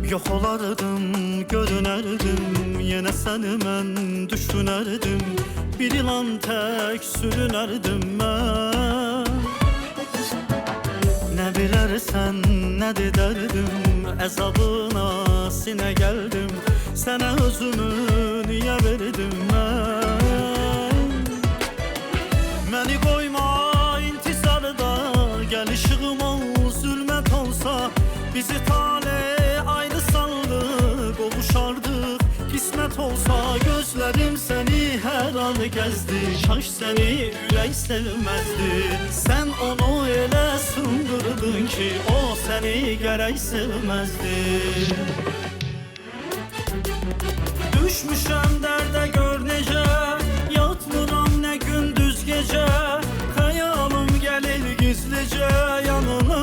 Yok olardım, görünərdim, yenə səni mən düşünərdim. Bir ilan tək sürünərdim mən. Nə bilərsən, nə dedərdim, əzabına sinə gəldim. Sənə özümü niyə verdim mən? Məni qoyma intizarda, gəl işığım ol, zülmət olsa. Bizi tale aynı saldı, qovuşardıq qismət olsa. Gözlərim səni hər an gəzdi, kaş səni ürək sevməzdi. Sən onu elə sındırdın ki, o səni gərək sevməzdi. Düşmüşəm dərdə gör necə, yatmıram nə gündüz gecə. Xəyalım gəlir gizlicə yanına.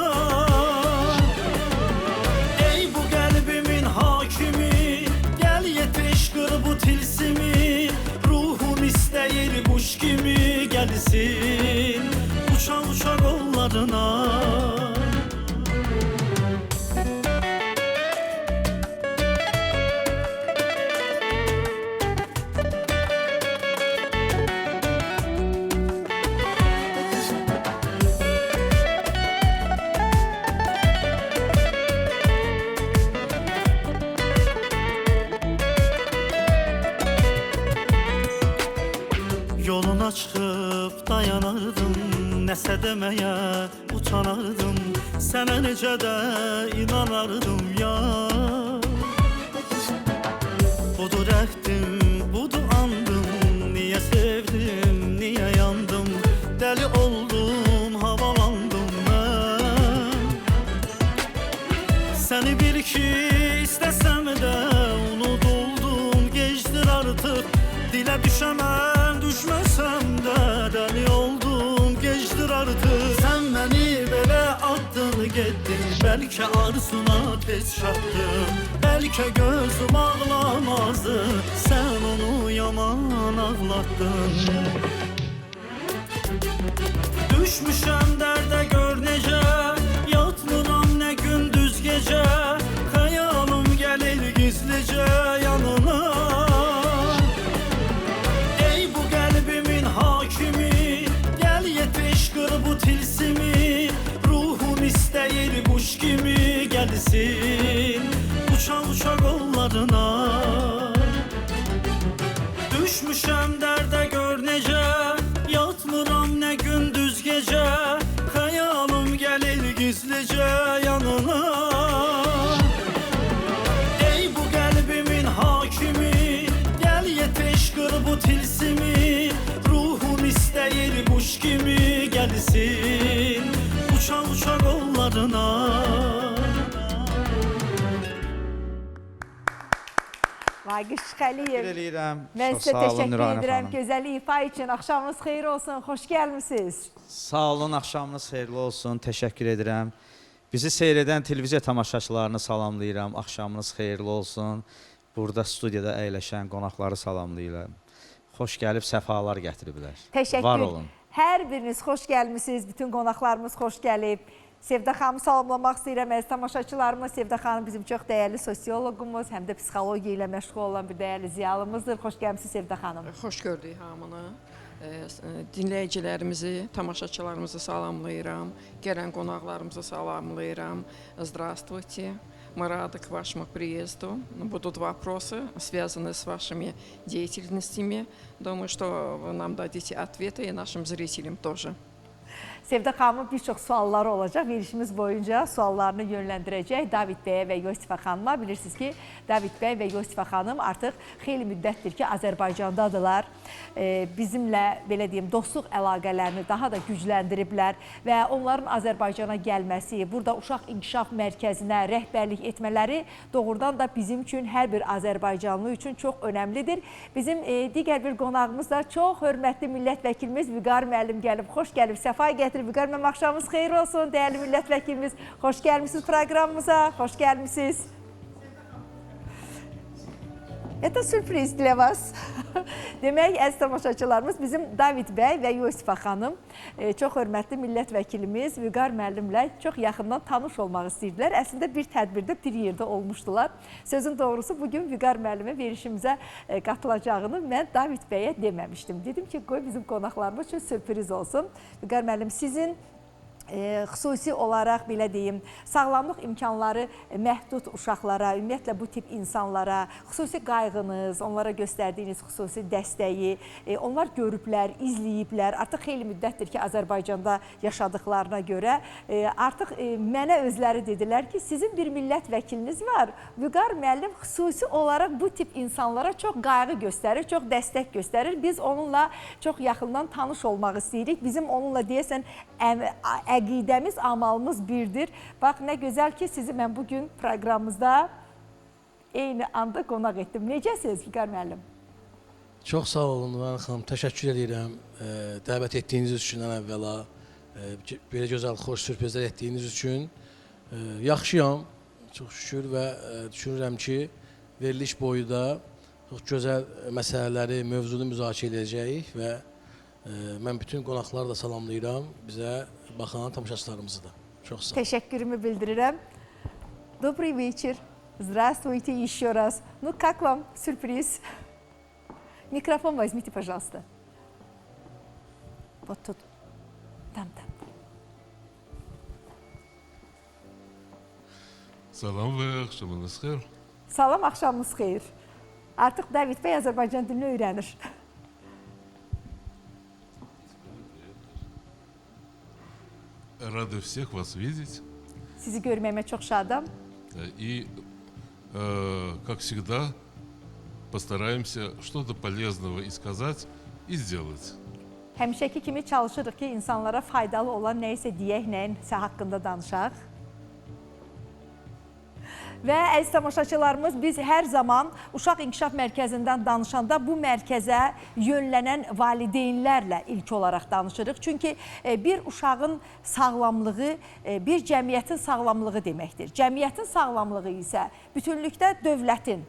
Ey bu qəlbimin hakimi, gəl yetiş qır bu tilsimi. Ruhum istəyir quş kimi gəlsin, uça uça qollarına. Yoluna çıxıb dayanardım, nəsə deməyə utanardım. Sənə necə də inanardım ya. Budur əhdim, budur andım, niyə sevdim, niyə yandım. Dəli oldum, havalandım mən. Səni bil ki istəsəm də unutuldum, gecdir artıq. Dilə düşəməm, düşməsəm də dəli oldum, gecdir artıq. Sən məni belə atdın, getdin, bəlkə arzuna tez çatdın. Bəlkə gözüm ağlamazdı, sən onu yaman ağlatdın. Düşmüşəm dərdə gör necə, yatmıram nə gündüz gecə. Xəyalım gəlir gizlicə yanına. Qır bu tilsimi, ruhum istəyir quş kimi gəlsin, uça uça qollarına. Düşmüşəm dərdə gör necə, yatmıram nə gündüz gecə. Xəyalım gəlir gizlicə yanına. Ey bu qəlbimin hakimi, gəl yetiş qır bu tilsimi. Ruhum istəyir quş kimi gəlsin, uça uça qollarına. Vaqiş Xəliyev, mən Çox sizə sağ olun təşəkkür Nurayna edirəm. xanım. Gözəl ifa üçün axşamınız xeyir olsun, xoş gəlmisiniz. Sağ olun, axşamınız xeyirli olsun, təşəkkür edirəm. Bizi seyr edən televiziya tamaşaçılarını salamlayıram, axşamınız xeyirli olsun. Burada studiyada əyləşən qonaqları salamlayıram. Xoş gəlib, səfalar gətiriblər. Təşəkkür. Var olun. Hər biriniz xoş gəlmisiniz, bütün qonaqlarımız xoş gəlib. Sevda xanımı salamlamaq istəyirəm, əziz tamaşaçılarımız. Sevda xanım bizim çox dəyərli sosiologumuz, həm də psixologiya ilə məşğul olan bir dəyərli ziyalımızdır. Xoş gəlmisiniz Sevda xanım. Xoş gördük hamını. Dinləyicilərimizi, tamaşaçılarımızı salamlayıram. Gələn qonaqlarımızı salamlayıram. Здравствуйте. Мы рады к вашему приезду. Будут вопросы, связанные с вашими деятельностями. Думаю, что вы нам дадите ответы и нашим зрителям тоже. Sevda xanımın bir çox sualları olacaq. Verişimiz boyunca suallarını yönləndirəcək David bəyə və Yosifə xanıma. Bilirsiniz ki, David bəy və Yosifə xanım artıq xeyli müddətdir ki, Azərbaycandadırlar. Bizimlə, belə deyim, dostluq əlaqələrini daha da gücləndiriblər və onların Azərbaycana gəlməsi, burada uşaq inkişaf mərkəzinə rəhbərlik etmələri doğrudan da bizim üçün, hər bir Azərbaycanlı üçün çox önəmlidir. Bizim digər bir qonağımız da çox hörmətli millət vəkilimiz Vüqar müəllim gəlib, xoş gəlib, səfa gətirib. Vüqar müəllim, axşamınız xeyir olsun, dəyərli millət vəkilimiz. Xoş gəlmişsiniz proqramımıza, xoş gəlmişsiniz. Это sürpriz для вас. Demək, əziz tamaşaçılarımız, bizim David bəy və Yosifa xanım çox hörmətli millət vəkilimiz Vüqar müəllimlə çox yaxından tanış olmaq istəyirdilər. Əslində bir tədbirdə bir yerdə olmuşdular. Sözün doğrusu bugün Vüqar müəllimə verişimizə qatılacağını mən David bəyə deməmişdim. Dedim ki, qoy bizim qonaqlarımız üçün sürpriz olsun. Vüqar müəllim, sizin xüsusi olaraq, belə deyim, sağlamlıq imkanları məhdud uşaqlara, ümumiyyətlə bu tip insanlara, xüsusi qayğınız, onlara göstərdiyiniz xüsusi dəstəyi, onlar görüblər, izləyiblər. Artıq xeyli müddətdir ki, Azərbaycanda yaşadıqlarına görə artıq mənə özləri dedilər ki, sizin bir millət vəkiliniz var. Vüqar müəllim xüsusi olaraq bu tip insanlara çox qayğı göstərir, çox dəstək göstərir. Biz onunla çox yaxından tanış olmaq istəyirik. Bizim onunla deyəsən əqidəmiz, amalımız birdir. Bax, nə gözəl ki, sizi mən bugün proqramımızda eyni anda qonaq etdim. Necəsiniz Vüqar müəllim? Çox sağ olun, Nurhan xanım. Təşəkkür edirəm dəvət etdiyiniz üçün ən əvvəla. Belə gözəl, xoş sürprizlər etdiyiniz üçün. Yaxşıyam, çox şükür və düşünürəm ki, veriliş boyu da çox gözəl məsələləri, mövzunu müzakirə edəcəyik və mən bütün qonaqları da salamlayıram, bizə baxan tamaşaçılarımızı da. Çok sağ olun. Teşekkürümü bildirirəm. Добрый вечер. Здравствуйте еще раз. Ну, как вам сюрприз? Микрофон возьмите, пожалуйста. Вот тут. Там. Salam və axşamınız xeyir. Salam, axşamınız xeyir. Artıq David bəy Azərbaycan dilini öyrənir. Рады всех вас видеть. Sizi görməyimə çox şadam. И, как всегда, постараемся что-то полезного и сказать, и сделать. Həmişəki kimi çalışırıq ki, insanlara faydalı olan nə isə deyək, nəyinsə haqqında danışaq. Və əziz tamaşaçılarımız, biz hər zaman Uşaq İnkişaf Mərkəzindən danışanda bu mərkəzə yönlənən valideynlərlə ilk olaraq danışırıq. Çünki bir uşağın sağlamlığı bir cəmiyyətin sağlamlığı deməkdir. Cəmiyyətin sağlamlığı isə bütünlükdə dövlətin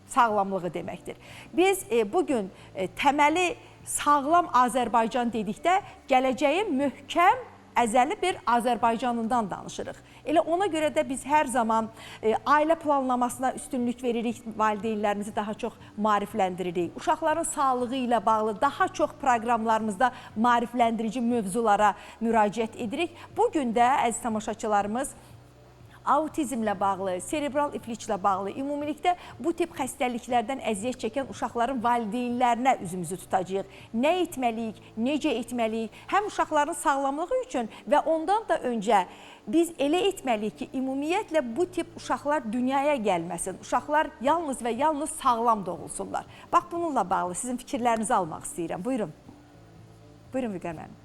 sağlamlığı deməkdir. Biz bugün təməli sağlam Azərbaycan dedikdə gələcəyin möhkəm, əzəli bir Azərbaycanından danışırıq. Elə ona görə də biz hər zaman ailə planlamasına üstünlük veririk, valideynlərimizi daha çox maarifləndiririk. Uşaqların sağlığı ilə bağlı daha çox proqramlarımızda maarifləndirici mövzulara müraciət edirik. Bugün də əziz tamaşaçılarımız, autizmlə bağlı, serebral ifliclə bağlı, ümumilikdə bu tip xəstəliklərdən əziyyət çəkən uşaqların valideynlərinə üzümüzü tutacağıq. Nə etməliyik, necə etməliyik? Həm uşaqların sağlamlığı üçün və ondan da öncə biz elə etməliyik ki, ümumiyyətlə bu tip uşaqlar dünyaya gəlməsin. Uşaqlar yalnız və yalnız sağlam doğulsunlar. Bax, bununla bağlı sizin fikirlərinizi almaq istəyirəm. Buyurun. Buyurun Vüqar müəllim.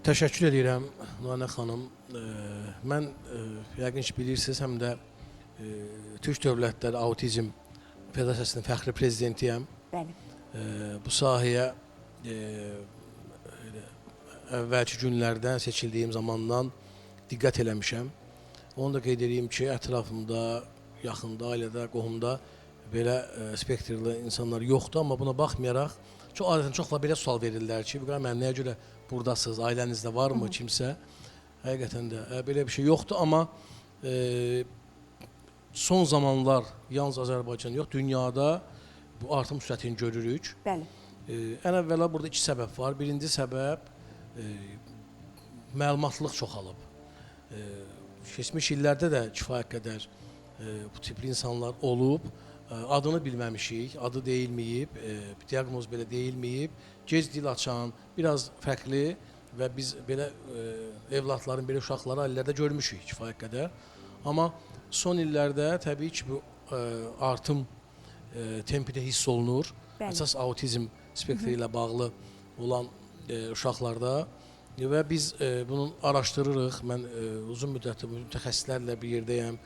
Təşəkkür edirəm Nurhan xanım. Mən yəqin ki bilirsiniz, həm də Türk Dövlətləri Autizm Federasiyasının fəxri prezidentiyəm. Bəli. Bu sahəyə əvvəlki günlərdən seçildiyim zamandan diqqət eləmişəm. Onu da qeyd edeyim ki, ətrafımda, yaxında, ailədə, qohumda belə spektrli insanlar yoxdur, amma buna baxmayaraq adətən çoxla belə sual verirlər ki, Vüqar müəllim, nəyə görə buradasınız, ailənizdə varmı kimsə? Həqiqətən də belə bir şey yoxdur, amma son zamanlar yalnız Azərbaycan yox, dünyada bu artım sürətini görürük. Bəli. Ən əvvəla burada iki səbəb var. Birinci səbəb məlumatlıq çoxalıb. Keçmiş illərdə də kifayət qədər bu tipli insanlar olub. Adını bilməmişik, adı deyilməyib, diaqnoz belə deyilməyib, gec dil açan, biraz fərqli və biz belə evladların, belə uşaqları ailələrdə görmüşük kifayət qədər. Amma son illərdə təbii ki bu artım tempi də hiss olunur. Əsas autizm spektri ilə bağlı olan uşaqlarda və biz bunu araşdırırıq. Mən uzun müddətli mütəxəssislərlə bir yerdəyəm.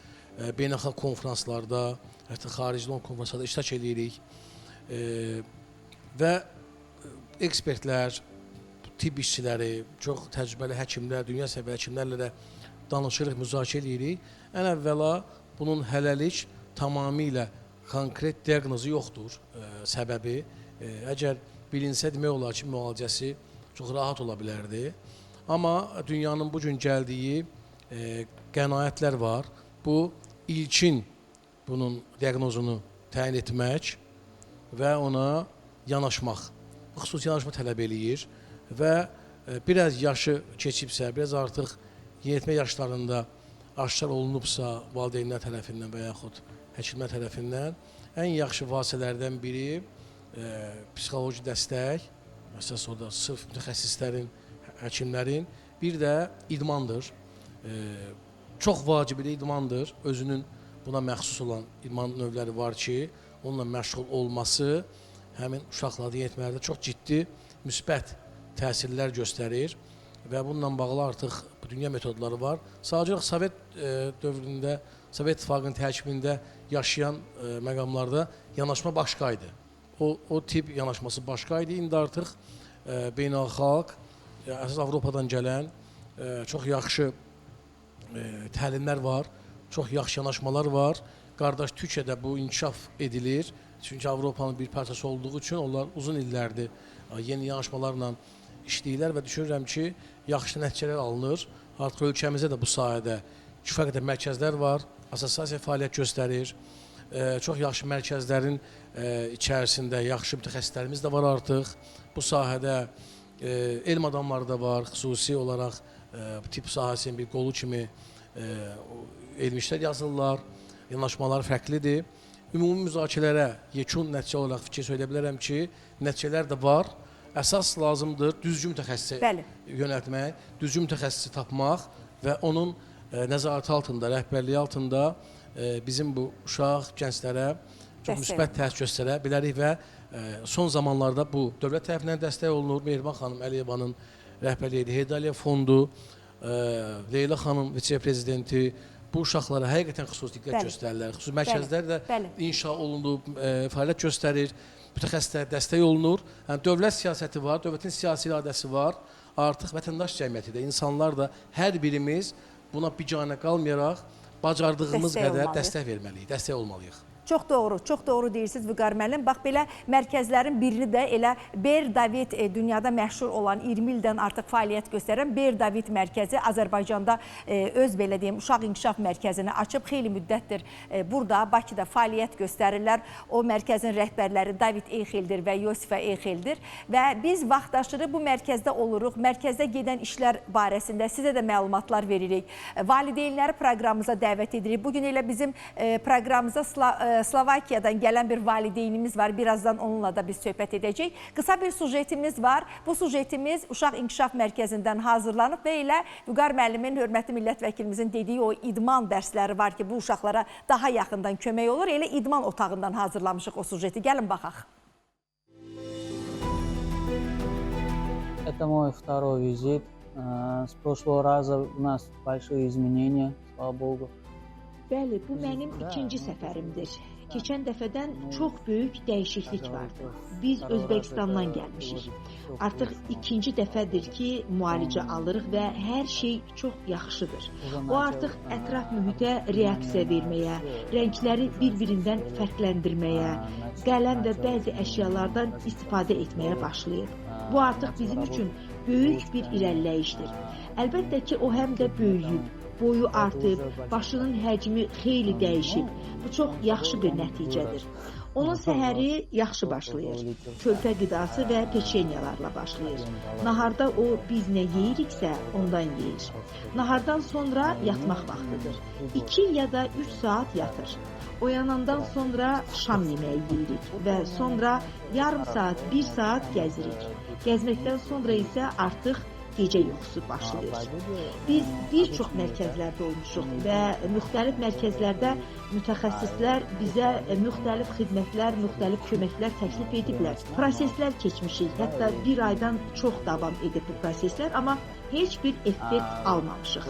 Beynəlxalq konferanslarda, hətta xarici konferanslarda iştirak edirik. Və ekspertlər, tibb işçiləri, çox təcrübəli həkimlər, dünya səviyyə həkimlərlə də danışırıq, müzakirə edirik. Ən əvvəla bunun hələlik tamamilə konkret diaqnozu yoxdur, səbəbi. Əgər bilinsə demək olar ki, müalicəsi çox rahat ola bilərdi. Amma dünyanın bu gün gəldiyi qənaətlər var. Bu ilkin bunun diaqnozunu təyin etmək və ona yanaşmaq. Xüsusi yanaşma tələb eləyir və biraz yaşı keçibsə, biraz artıq yeniyetmə yaşlarında aşkar olunubsa valideynlər tərəfindən və yaxud həkimlər tərəfindən ən yaxşı vasitələrdən biri psixoloji dəstək, əsas o da sırf mütəxəssislərin, həkimlərin, bir də idmandır. Çox vacibli idmandır. Özünün buna məxsus olan idman növləri var ki, onunla məşğul olması həmin uşaqlarda, yeniyetmələrdə çox ciddi müsbət təsirlər göstərir və bununla bağlı artıq dünya metodları var. Sadəcə Sovet dövründə, Sovet İttifaqının tərkibində yaşayan məqamlarda yanaşma başqaydı. O tip yanaşması başqaydı. İndi artıq beynəlxalq, əsas Avropadan gələn çox yaxşı təlimlər var, çox yaxşı yanaşmalar var. Qardaş Türkiyədə bu inkişaf edilir. Çünki Avropanın bir parçası olduğu üçün onlar uzun illərdir yeni yanaşmalarla işləyirlər və düşünürəm ki, yaxşı nəticələr alınır. Artıq ölkəmizdə də bu sahədə kifayət qədər mərkəzlər var, assosiasiya fəaliyyət göstərir. Çox yaxşı mərkəzlərin içərisində yaxşı mütəxəssislərimiz də var artıq. Bu sahədə elm adamları da var, xüsusi olaraq tip sahəsinin bir qolu kimi elmi işlər yazırlar, yanaşmalar fərqlidir. Ümumi müzakirələrə yekun nəticə olaraq fikir söyləyə bilərəm ki, nəticələr də var. Əsas lazımdır düzgün mütəxəssisi yönəltmək, düzgün mütəxəssisi tapmaq və onun nəzarəti altında, rəhbərliyi altında bizim bu uşaq, gənclərə çox müsbət təsir göstərə bilərik və son zamanlarda bu dövlət tərəfindən dəstək olunur. Mehriban xanım Əliyevanın rəhbərliyi edir, Heydər Əliyev fondu, Leyla xanım vitse-prezidenti bu uşaqlara həqiqətən xüsusi diqqət göstərirlər. Xüsusi mərkəzlər də inşa olunub, fəaliyyət göstərir, mütəxəssislərə dəstək olunur. Yəni, dövlət siyasəti var, dövlətin siyasi iradəsi var. Artıq vətəndaş cəmiyyəti də, insanlar da hər birimiz buna biganə qalmayaraq bacardığımız qədər dəstək verməliyik, dəstək olmalıyıq. Çox doğru deyirsiniz Vüqar müəllim. Bax, belə mərkəzlərin birini də elə Ber David dünyada məşhur olan 20 ildən artıq fəaliyyət göstərən Ber David mərkəzi Azərbaycanda öz belə deyim, uşaq inkişaf mərkəzini açıb xeyli müddətdir burada, Bakıda fəaliyyət göstərirlər. O mərkəzin rəhbərləri David Eyxeldir və Yosifə Eyxeldir və biz vaxtaşırı bu mərkəzdə oluruq. Mərkəzdə gedən işlər barəsində sizə də məlumatlar veririk. Valideynləri proqramımıza dəvət edirik. Bugün elə bizim proqramımıza Slovakiyadan gələn bir valideynimiz var. Birazdan onunla da biz söhbət edəcəyik. Qısa bir sujetimiz var. Bu sujetimiz Uşaq İnkişaf Mərkəzindən hazırlanıb və elə Vüqar müəllimin, hörmətli millət vəkilimizin dediyi o idman dərsləri var ki, bu uşaqlara daha yaxından kömək olur. Elə idman otağından hazırlamışıq o sujeti. Gəlin baxaq. Это мой второй визит. С прошлого раза у нас большое изменение, слава богу. Bəli, bu mənim ikinci səfərimdir. Keçən dəfədən çox böyük dəyişiklik vardı. Biz Özbəkistandan gəlmişik. Artıq ikinci dəfədir ki, müalicə alırıq və hər şey çox yaxşıdır. O artıq ətraf mühitə reaksiya verməyə, rəngləri bir-birindən fərqləndirməyə, qələm və bəzi əşyalardan istifadə etməyə başlayır. Bu artıq bizim üçün böyük bir irəliləyişdir. Əlbəttə ki, o həm də böyüyüb. Boyu artıb, başının həcmi xeyli dəyişib. Bu çox yaxşı bir nəticədir. Onun səhəri yaxşı başlayır. Körpə qidası və peçenyalarla başlayır. Naharda o biz nə yeyiriksə ondan yeyir. Nahardan sonra yatmaq vaxtıdır. 2 ya da 3 saat yatır. Oyanandan sonra şam yeməyi yeyirik və sonra yarım saat, 1 saat gəzirik. Gəzməkdən sonra isə artıq gecə yuxusu başlayır. Biz bir çox mərkəzlərdə olmuşuq və müxtəlif mərkəzlərdə mütəxəssislər bizə müxtəlif xidmətlər, müxtəlif köməklər təklif ediblər. Proseslər keçmişik, hətta 1 aydan çox davam edib bu proseslər, amma heç bir effekt almamışıq.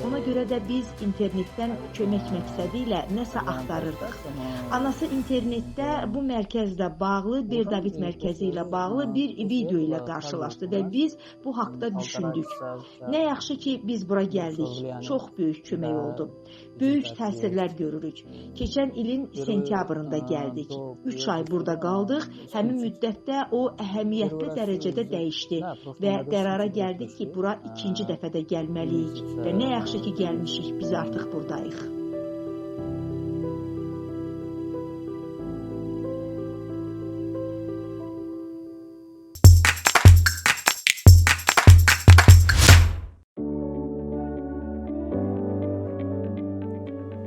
Ona görə də biz internetdən kömək məqsədi ilə nəsə axtarırdıq. Anası internetdə bu mərkəzlə bağlı, Bir David mərkəzi ilə bağlı bir video ilə qarşılaşdı və biz bu haqda düşündük. Nə yaxşı ki, biz bura gəldik. Çox böyük kömək oldu. Böyük təsirlər görürük. Keçən ilin sentyabrında gəldik. 3 ay burada qaldıq. Həmin müddətdə o əhəmiyyətli dərəcədə dəyişdi və qərara gəldik ki, bura ikinci dəfədə gəlməliyik və nə yaxşı ki, gəlmişik, biz artıq buradayıq.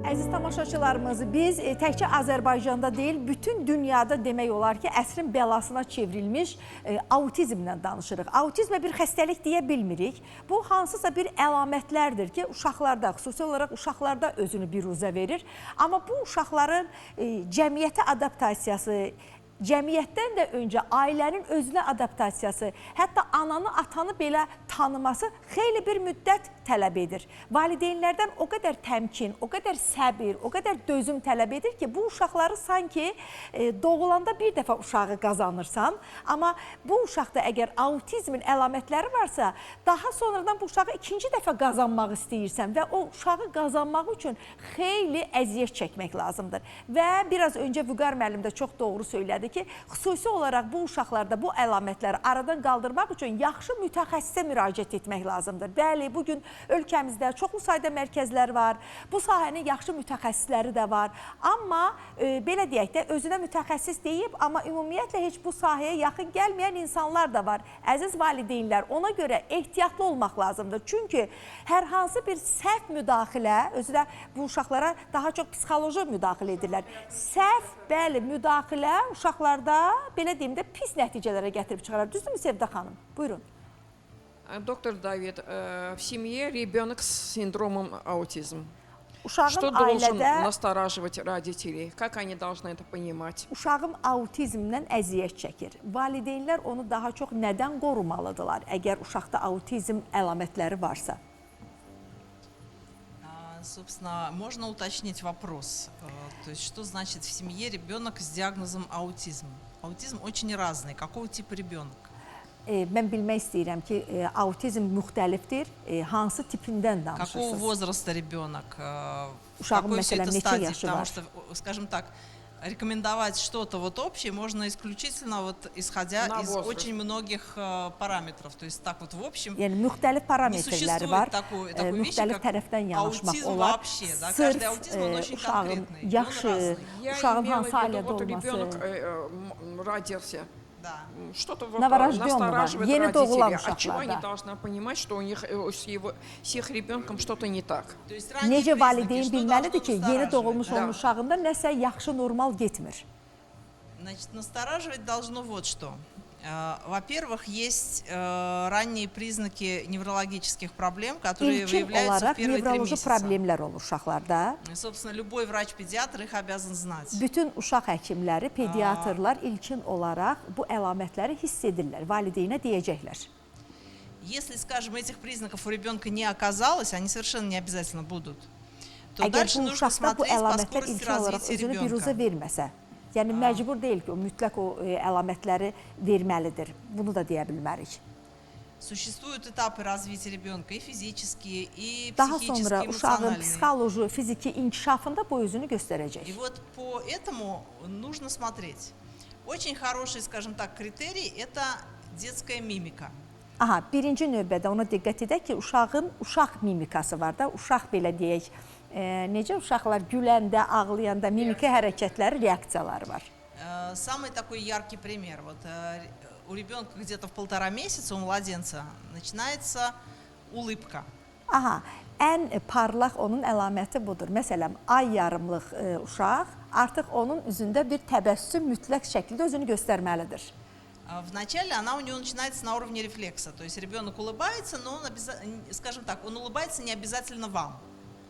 Əziz tamaşaçılarımız, biz təkcə Azərbaycanda deyil, bütün dünyada demək olar ki, əsrin bəlasına çevrilmiş autizmlə danışırıq. Autizmə bir xəstəlik deyə bilmirik. Bu, hansısa bir əlamətlərdir ki, uşaqlarda, xüsusi olaraq uşaqlarda özünü biruzə verir. Amma bu uşaqların cəmiyyətə adaptasiyası, cəmiyyətdən də öncə ailənin özünə adaptasiyası, hətta ananı, atanı belə tanıması xeyli bir müddət tələb edir. Valideynlərdən o qədər təmkin, o qədər səbir, o qədər dözüm tələb edir ki, bu uşaqları sanki doğulanda bir dəfə uşağı qazanırsan, amma bu uşaqda əgər autizmin əlamətləri varsa, daha sonradan bu uşağı ikinci dəfə qazanmaq istəyirsən və o uşağı qazanmaq üçün xeyli əziyyət çəkmək lazımdır. Və biraz öncə Vüqar müəllim də çox doğru söylədi ki, xüsusi olaraq bu uşaqlarda bu əlamətləri aradan qaldırmaq üçün yaxşı mütəxəssisə müraciət etmək lazımdır. Bəli, bugün ölkəmizdə çoxlu sayda mərkəzlər var, bu sahənin yaxşı mütəxəssisləri də var. Amma belə deyək də, özünə mütəxəssis deyib, amma ümumiyyətlə heç bu sahəyə yaxın gəlməyən insanlar da var. Əziz valideynlər, ona görə ehtiyatlı olmaq lazımdır. Çünki hər hansı bir səhv müdaxilə, özü də bu uşaqlara daha çox psixoloji müdaxilə edirlər. Səhv, bəli, müdaxilə uşaqlarda, belə deyim də, pis nəticələrə gətirib çıxarar. Düzdürmü Sevda xanım? Buyurun. Доктор Давид, в семье ребенок с синдромом аутизм. Uşağın Что должен ailədə настораживать родителей? Как они должны это понимать? uşağım autizmdən əziyyət çəkir. Valideynlər onu daha çox nədən qorumalıdırlar, əgər uşaqda autizm əlamətləri varsa? Собственно, можно уточнить вопрос. То есть, что значит в семье ребенок с диагнозом аутизм? Аутизм очень разный. Какого типа ребенок? Mən bilmək istəyirəm ki, autizm müxtəlifdir, hansı tipindən danışırsınız? Какого возраста ребенок? Ушагом, Какой все mesela, это neçə стадии? yaşı Потому var? что, скажем так, рекомендовать что-то вот общее можно исключительно вот исходя На из возраст. очень многих параметров. То есть так вот в общем Yəni müxtəlif parametrləri var. такой вещи, Müxtəlif как tərəfdən yanaşmaq аутизм olar. вообще. Да? Каждый аутизм, он очень uşağın конкретный. и он yaxşı, разный. Я uşağın имела в hansı виду, ailədə вот ребенок olması. родился. Да. Что-то вот Новорожденного, настораживает еле родителей. doğulan От чего они uşaqlarda. должны понимать, что у них с их rебенком что-то не так? То есть ранние Necə признаки, valideyn что bilməlidir должно ki, yeni настораживать? doğulmuş Da. onun uşağında nəsə yaxşı, normal getmir. Значит, настораживать должно вот что. Во-первых, есть ранние признаки неврологических проблем, которые İlkin выявляются в olaraq первые 3 nevroloji месяца. problemlər olur uşaqlarda. И, собственно, любой врач-педиатр их обязан знать. Bütün uşaq həkimləri, pediatrlar ilkin olaraq bu əlamətləri hiss edirlər, valideynə deyəcəklər. Если, скажем, этих признаков у ребенка не оказалось, они совершенно не обязательно будут, то Əgər дальше bu нужно uşaqda bu смотреть по əlamətlər скорости ilkin olaraq развития özünü biruzə ребенка. verməsə, yəni məcbur deyil ki, o mütləq o əlamətləri verməlidir. Bunu da deyə bilmərik. Существуют этапы развития ребенка и физические, и Daha психические, sonra uşağın эмоциональные. psixoloji, fiziki inkişafında bu özünü göstərəcək. И вот по этому нужно смотреть. Очень хороший, скажем так, критерий – это детская мимика. Aha, birinci növbədə ona diqqət edək ki, uşağın uşaq mimikası var da, uşaq belə deyək, necə uşaqlar güləndə, ağlayanda mimiki hərəkətləri, reaksiyaları var. Самый такой яркий пример. Вот у ребенка где-то в 1,5 месяца, у младенца, начинается улыбка. Aha, ən parlaq onun əlaməti budur. Məsələn, ay yarımlıq uşaq artıq onun üzündə bir təbəssüm mütləq şəkildə özünü göstərməlidir. Вначале она у него начинается на уровне рефлекса. То есть ребенок улыбается, но он, скажем так, он улыбается не обязательно вам.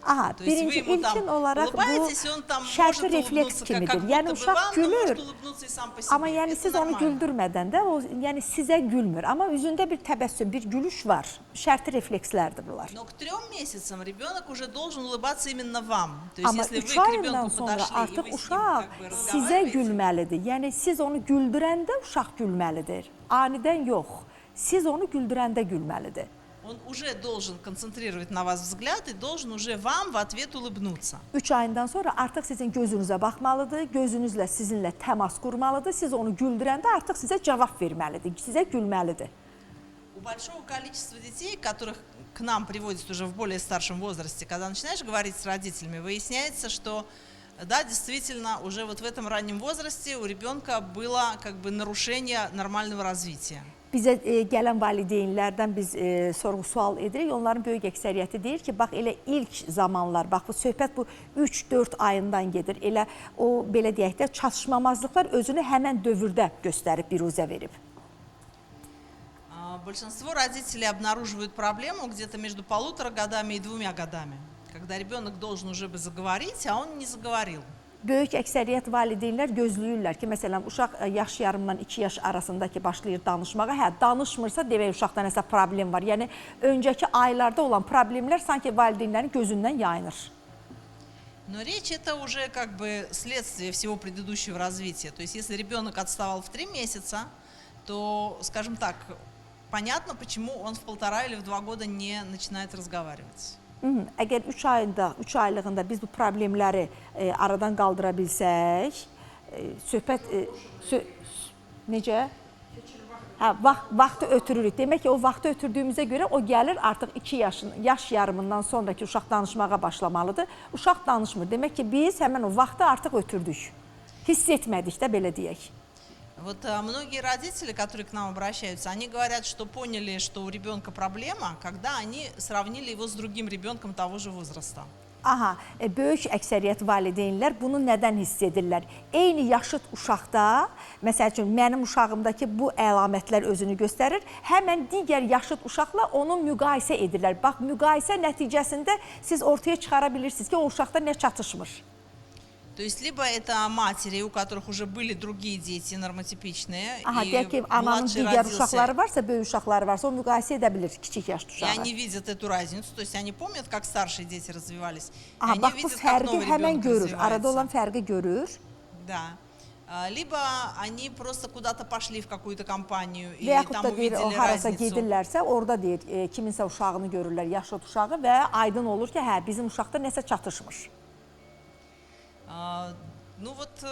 Aha, То есть вы birinci ему там ilkin olaraq bu улыбаетесь, и он там şərti может refleks улыбнуться, kimidir. как Yəni будто бы uşaq вам, но gülür, может улыбнуться и сам по себе. amma yəni Это siz onu нормально. güldürmədən də o yəni sizə gülmür, amma üzündə bir təbəssüm, bir gülüş var. Şərti reflekslərdir bunlar. Но к 3 месяцам ребенок уже должен улыбаться именно вам. То есть Amma если 3 вы к ayından ребенку sonra подошли и artıq вы с ним uşaq как бы sizə разговариваете, gülməlidir. Yəni siz onu güldürəndə uşaq gülməlidir. Anidən yox. Siz onu güldürəndə gülməlidir. он уже должен концентрировать на вас взгляд и должен уже вам в ответ улыбнуться. 3 ayından sonra artıq sizin gözünüzə baxmalıdır, gözünüzlə sizinlə təmas qurmalıdır. Siz onu güldürəndə artıq sizə cavab verməlidir, sizə gülməlidir. У большого количества детей, которых к нам приводят уже в более старшем возрасте, когда начинаешь говорить с родителями, выясняется, что да, действительно, уже вот в этом раннем возрасте у ребенка было как бы нарушение нормального развития. Bizə gələn valideynlərdən biz sorğu-sual edirik. Onların böyük əksəriyyəti deyir ki, bax elə ilk zamanlar, bax bu söhbət bu 3-4 ayından gedir. Elə o belə deyək də çatışmamazlıqlar özünü həmən dövrdə göstərib, biruzə verib. Большинство родителей обнаруживают проблему где-то между 1,5 годами и 2 годами, когда ребенок должен уже бы заговорить, а он не заговорил. Böyük əksəriyyət valideynlər gözləyirlər ki, məsələn, uşaq yaş yarımdan 2 yaş arasındakı başlayır danışmağa. Hə, danışmırsa demək uşaqda nəsə problem var. Yəni, öncəki aylarda olan problemlər sanki valideynlərin gözündən yayınır. Но речь это уже как бы следствие всего предыдущего развития. То есть если ребенок отставал в 3 месяца, то, скажем так, понятно, почему он в 1,5 или в 2 года не начинает разговаривать. Əgər 3 aylığında biz bu problemləri aradan qaldıra bilsək, söhbət necə? Hə, vaxtı ötürürük. Demək ki, o vaxtı ötürdüyümüzə görə o gəlir artıq 2 yaş yarımından sonraki uşaq danışmağa başlamalıdır. Uşaq danışmır. Demək ki, biz həmən o vaxtı artıq ötürdük. Hiss etmədik də, belə deyək. Вот многие родители, которые к нам обращаются, они говорят, что поняли, что у ребенка проблема, когда они сравнили его с другим ребенком того же возраста. Aha, böyük əksəriyyət valideynlər bunu nədən hiss edirlər? Eyni yaşıt uşaqda, məsəl üçün mənim uşağımdakı bu əlamətlər özünü göstərir, həmən digər yaşıt uşaqla onu müqayisə edirlər. Bax, müqayisə nəticəsində siz ortaya çıxara bilirsiniz ki, o uşaqda nə çatışmır. То есть либо это матери, у которых уже были другие дети нормотипичные, Aha, и deyək ki, ananın младший digər родился, uşaqları varsa, böyük uşaqları varsa, o müqayisə edə bilir kiçik yaşlı и uşağı. они видят эту разницу, то есть они помнят, как старшие дети развивались, и Aha, они bax, bu видят, как fərqi новый həmən ребенок görür, arada развивается. olan fərqi görür. Да. Либо они просто куда-то пошли в какую-то компанию и Və yaxud там da deyir, o увидели harasa разницу. gedirlərsə, orada deyir, kiminsə uşağını görürlər, yaşlı uşağı və aydın olur ki, hə, bizim uşaqda nəsə çatışmır. Ну вот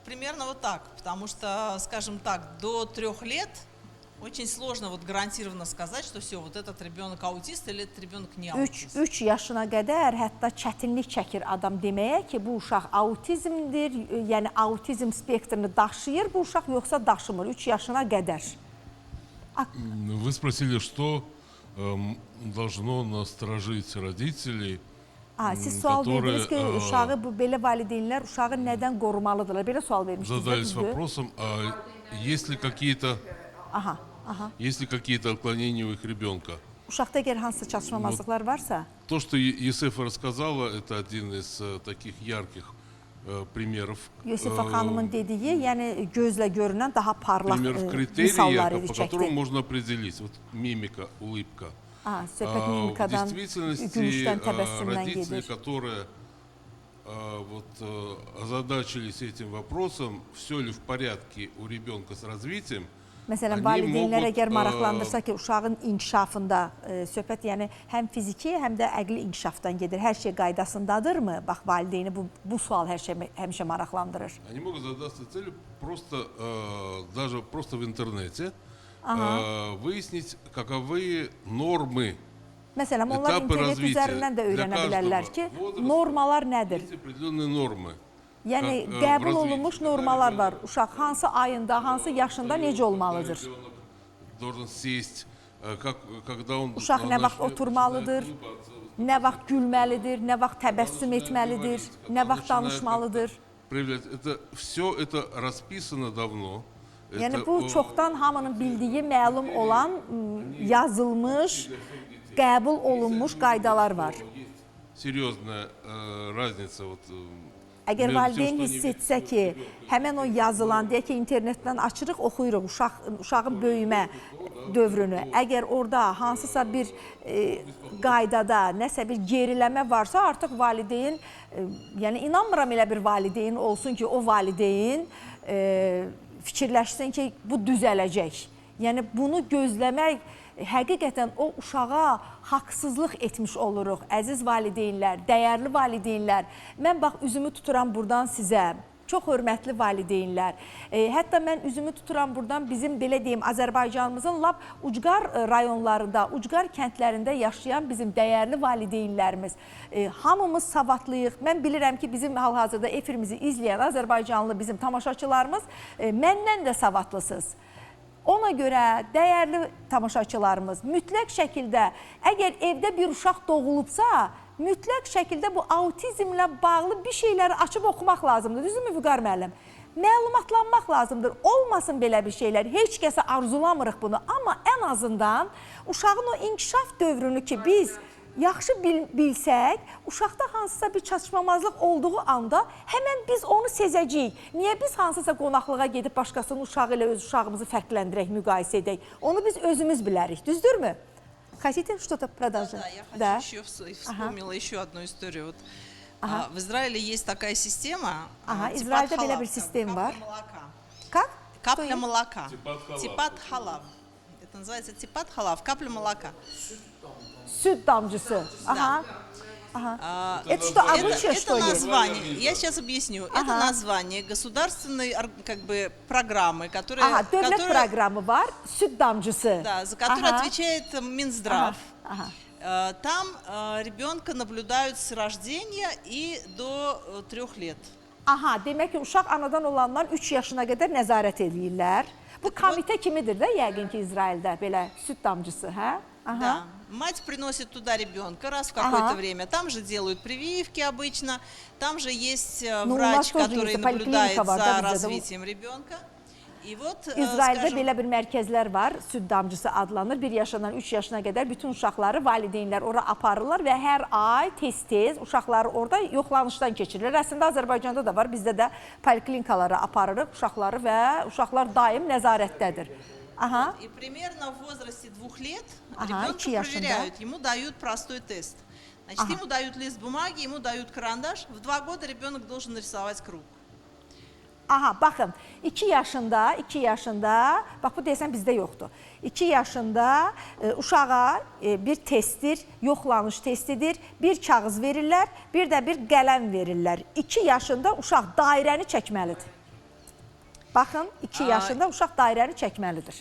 примерно вот так, потому что, скажем так, до 3 лет очень сложно вот гарантированно сказать, что все, вот этот ребенок аутист или этот ребенок не аутист. 3 yaşına qədər hətta çətinlik çəkir adam deməyə ki, bu uşaq autizmdir, yəni autizm spektrini daşıyır bu uşaq, yoxsa daşımır 3 yaşına qədər. Вы спросили, что должно насторожить родителей, Siz sual которые verdiniz ki, uşağı bu belə valideynlər uşağı nədən qorumalıdırlar? Belə sual vermişdiniz. задались вопросом, а есть ли какие-то есть ли какие-то отклонения у их ребенка? Uşaqda əgər hansısa çatışmamazlıqlar varsa, То, что Есефа рассказала, это один из таких ярких примеров. Yusuf xanımın dediyi, yəni gözlə görünən daha parlaq Примеров misallar критерия, idi по которым çəkdi. можно определить. Вот мимика, улыбка. Söhbət В mimikadan, действительности gülüşdən, təbəssümdən родители, gedir. которые озадачились этим вопросом, все ли в порядке у ребенка с развитием, Məsələn, Они valideynlər могут, əgər maraqlandırsa ki, uşağın inkişafında söhbət, yəni həm fiziki, həm də əqli inkişafdan gedir. Hər şey qaydasındadırmı? Bax, valideyni bu sual həmişə maraqlandırır. они могут задаться целью просто, даже просто в интернете выяснить, каковы нормы. Məsələn, onlar Etapı internet razvitiya üzərindən də öyrənə для bilərlər ki, каждого возраста normalar nədir? Есть определенные нормы. Yəni, qəbul olunmuş normalar var. Uşaq hansı ayında, hansı yaşında necə olmalıdır? Должен сесть, когда он Uşaq nə vaxt oturmalıdır, nə vaxt gülməlidir, nə vaxt təbəssüm etməlidir, nə vaxt danışmalıdır. Все это расписано давно. Yəni, bu çoxdan hamının bildiyi, məlum olan, yazılmış, qəbul olunmuş qaydalar var. серьезная разница. Вот, Əgər между тем, valideyn что они hiss видят etsə ki, həmən o yazılan, deyək ki, internetdən açırıq, oxuyuruq uşağın böyümə dövrünü. Əgər orada hansısa bir qaydada, nəsə bir geriləmə varsa, artıq valideyn, yəni inanmıram elə bir valideyn olsun ki, o valideyn fikirləşsin ki, bu düzələcək. Yəni bunu gözləmək həqiqətən o uşağa haqsızlıq etmiş oluruq. Əziz valideynlər, dəyərli valideynlər, mən bax üzümü tuturam buradan sizə. Çox hörmətli valideynlər. Hətta mən üzümü tuturam buradan bizim belə deyim Azərbaycanımızın lap ucqar rayonlarında, ucqar kəndlərində yaşayan bizim dəyərli valideynlərimiz. Hamımız savadlıyıq. Mən bilirəm ki, bizim hal-hazırda efirimizi izləyən Azərbaycanlı bizim tamaşaçılarımız məndən də savadlısınız. Ona görə dəyərli tamaşaçılarımız mütləq şəkildə əgər evdə bir uşaq doğulubsa, mütləq şəkildə bu autizmlə bağlı bir şeyləri açıb oxumaq lazımdır. Düzdürmü Vüqar müəllim? Məlumatlanmaq lazımdır. Olmasın belə bir şeylər. Heç kəsə arzulamırıq bunu. Amma ən azından uşağın o inkişaf dövrünü ki biz yaxşı bilsək, uşaqda hansısa bir çatışmamazlıq olduğu anda həmən biz onu sezəcəyik. Niyə biz hansısa qonaqlığa gedib başqasının uşağı ilə öz uşağımızı fərqləndirək, müqayisə edək? Onu biz özümüz bilərik, düzdürmü? Хотите что-то продолжить? Да, я хочу вспомнила еще одну историю. Вот, в Израиле есть такая система. İsraildə belə bir sistem var. Как? Капля молока. Типат халав. Это называется типат халав, капля молока. Süt damcısı. Aha. Это что, обычай, что ли? Это название, я сейчас объясню. Это название государственной как бы программы, которая... Devlet programı var, süt damcısı. Да, за которую отвечает Минздрав. Там ребенка наблюдают с рождения и до 3 лет. Aha, demək ki, uşaq anadan olandan 3 yaşına qədər nəzarət edirlər. Bu komitə kimidir də yəqin ki, İsraildə belə süt damcısı, hə? Да. Мать приносит туда ребенка раз в какое-то время. Там же делают прививки обычно. Там же есть врач, который наблюдает за развитием ребенка. И вот, İsraildə belə bir mərkəzlər var, süd damcısı adlanır. 1 yaşından 3 yaşına qədər bütün uşaqları valideynlər ora aparırlar və hər ay tez-tez uşaqları orada yoxlanışdan keçirilir. Əslində Azərbaycanda da var, bizdə də poliklinikalara aparırıq uşaqları və uşaqlar daim nəzarətdədir. И примерно в возрасте 2 лет ребенка проверяют, ему дают простой тест. Значит, ему дают лист бумаги, ему дают карандаш. В 2 года ребенок должен нарисовать круг. Aha, baxın, 2 yaşında, bax bu deyəsən bizdə yoxdur. 2 yaşında uşağa bir testdir, yoxlanış testidir, bir kağız verirlər, bir də bir qələm verirlər. 2 yaşında uşaq dairəni çəkməlidir. Baxın, 2 yaşında uşaq dairəni çəkməlidir.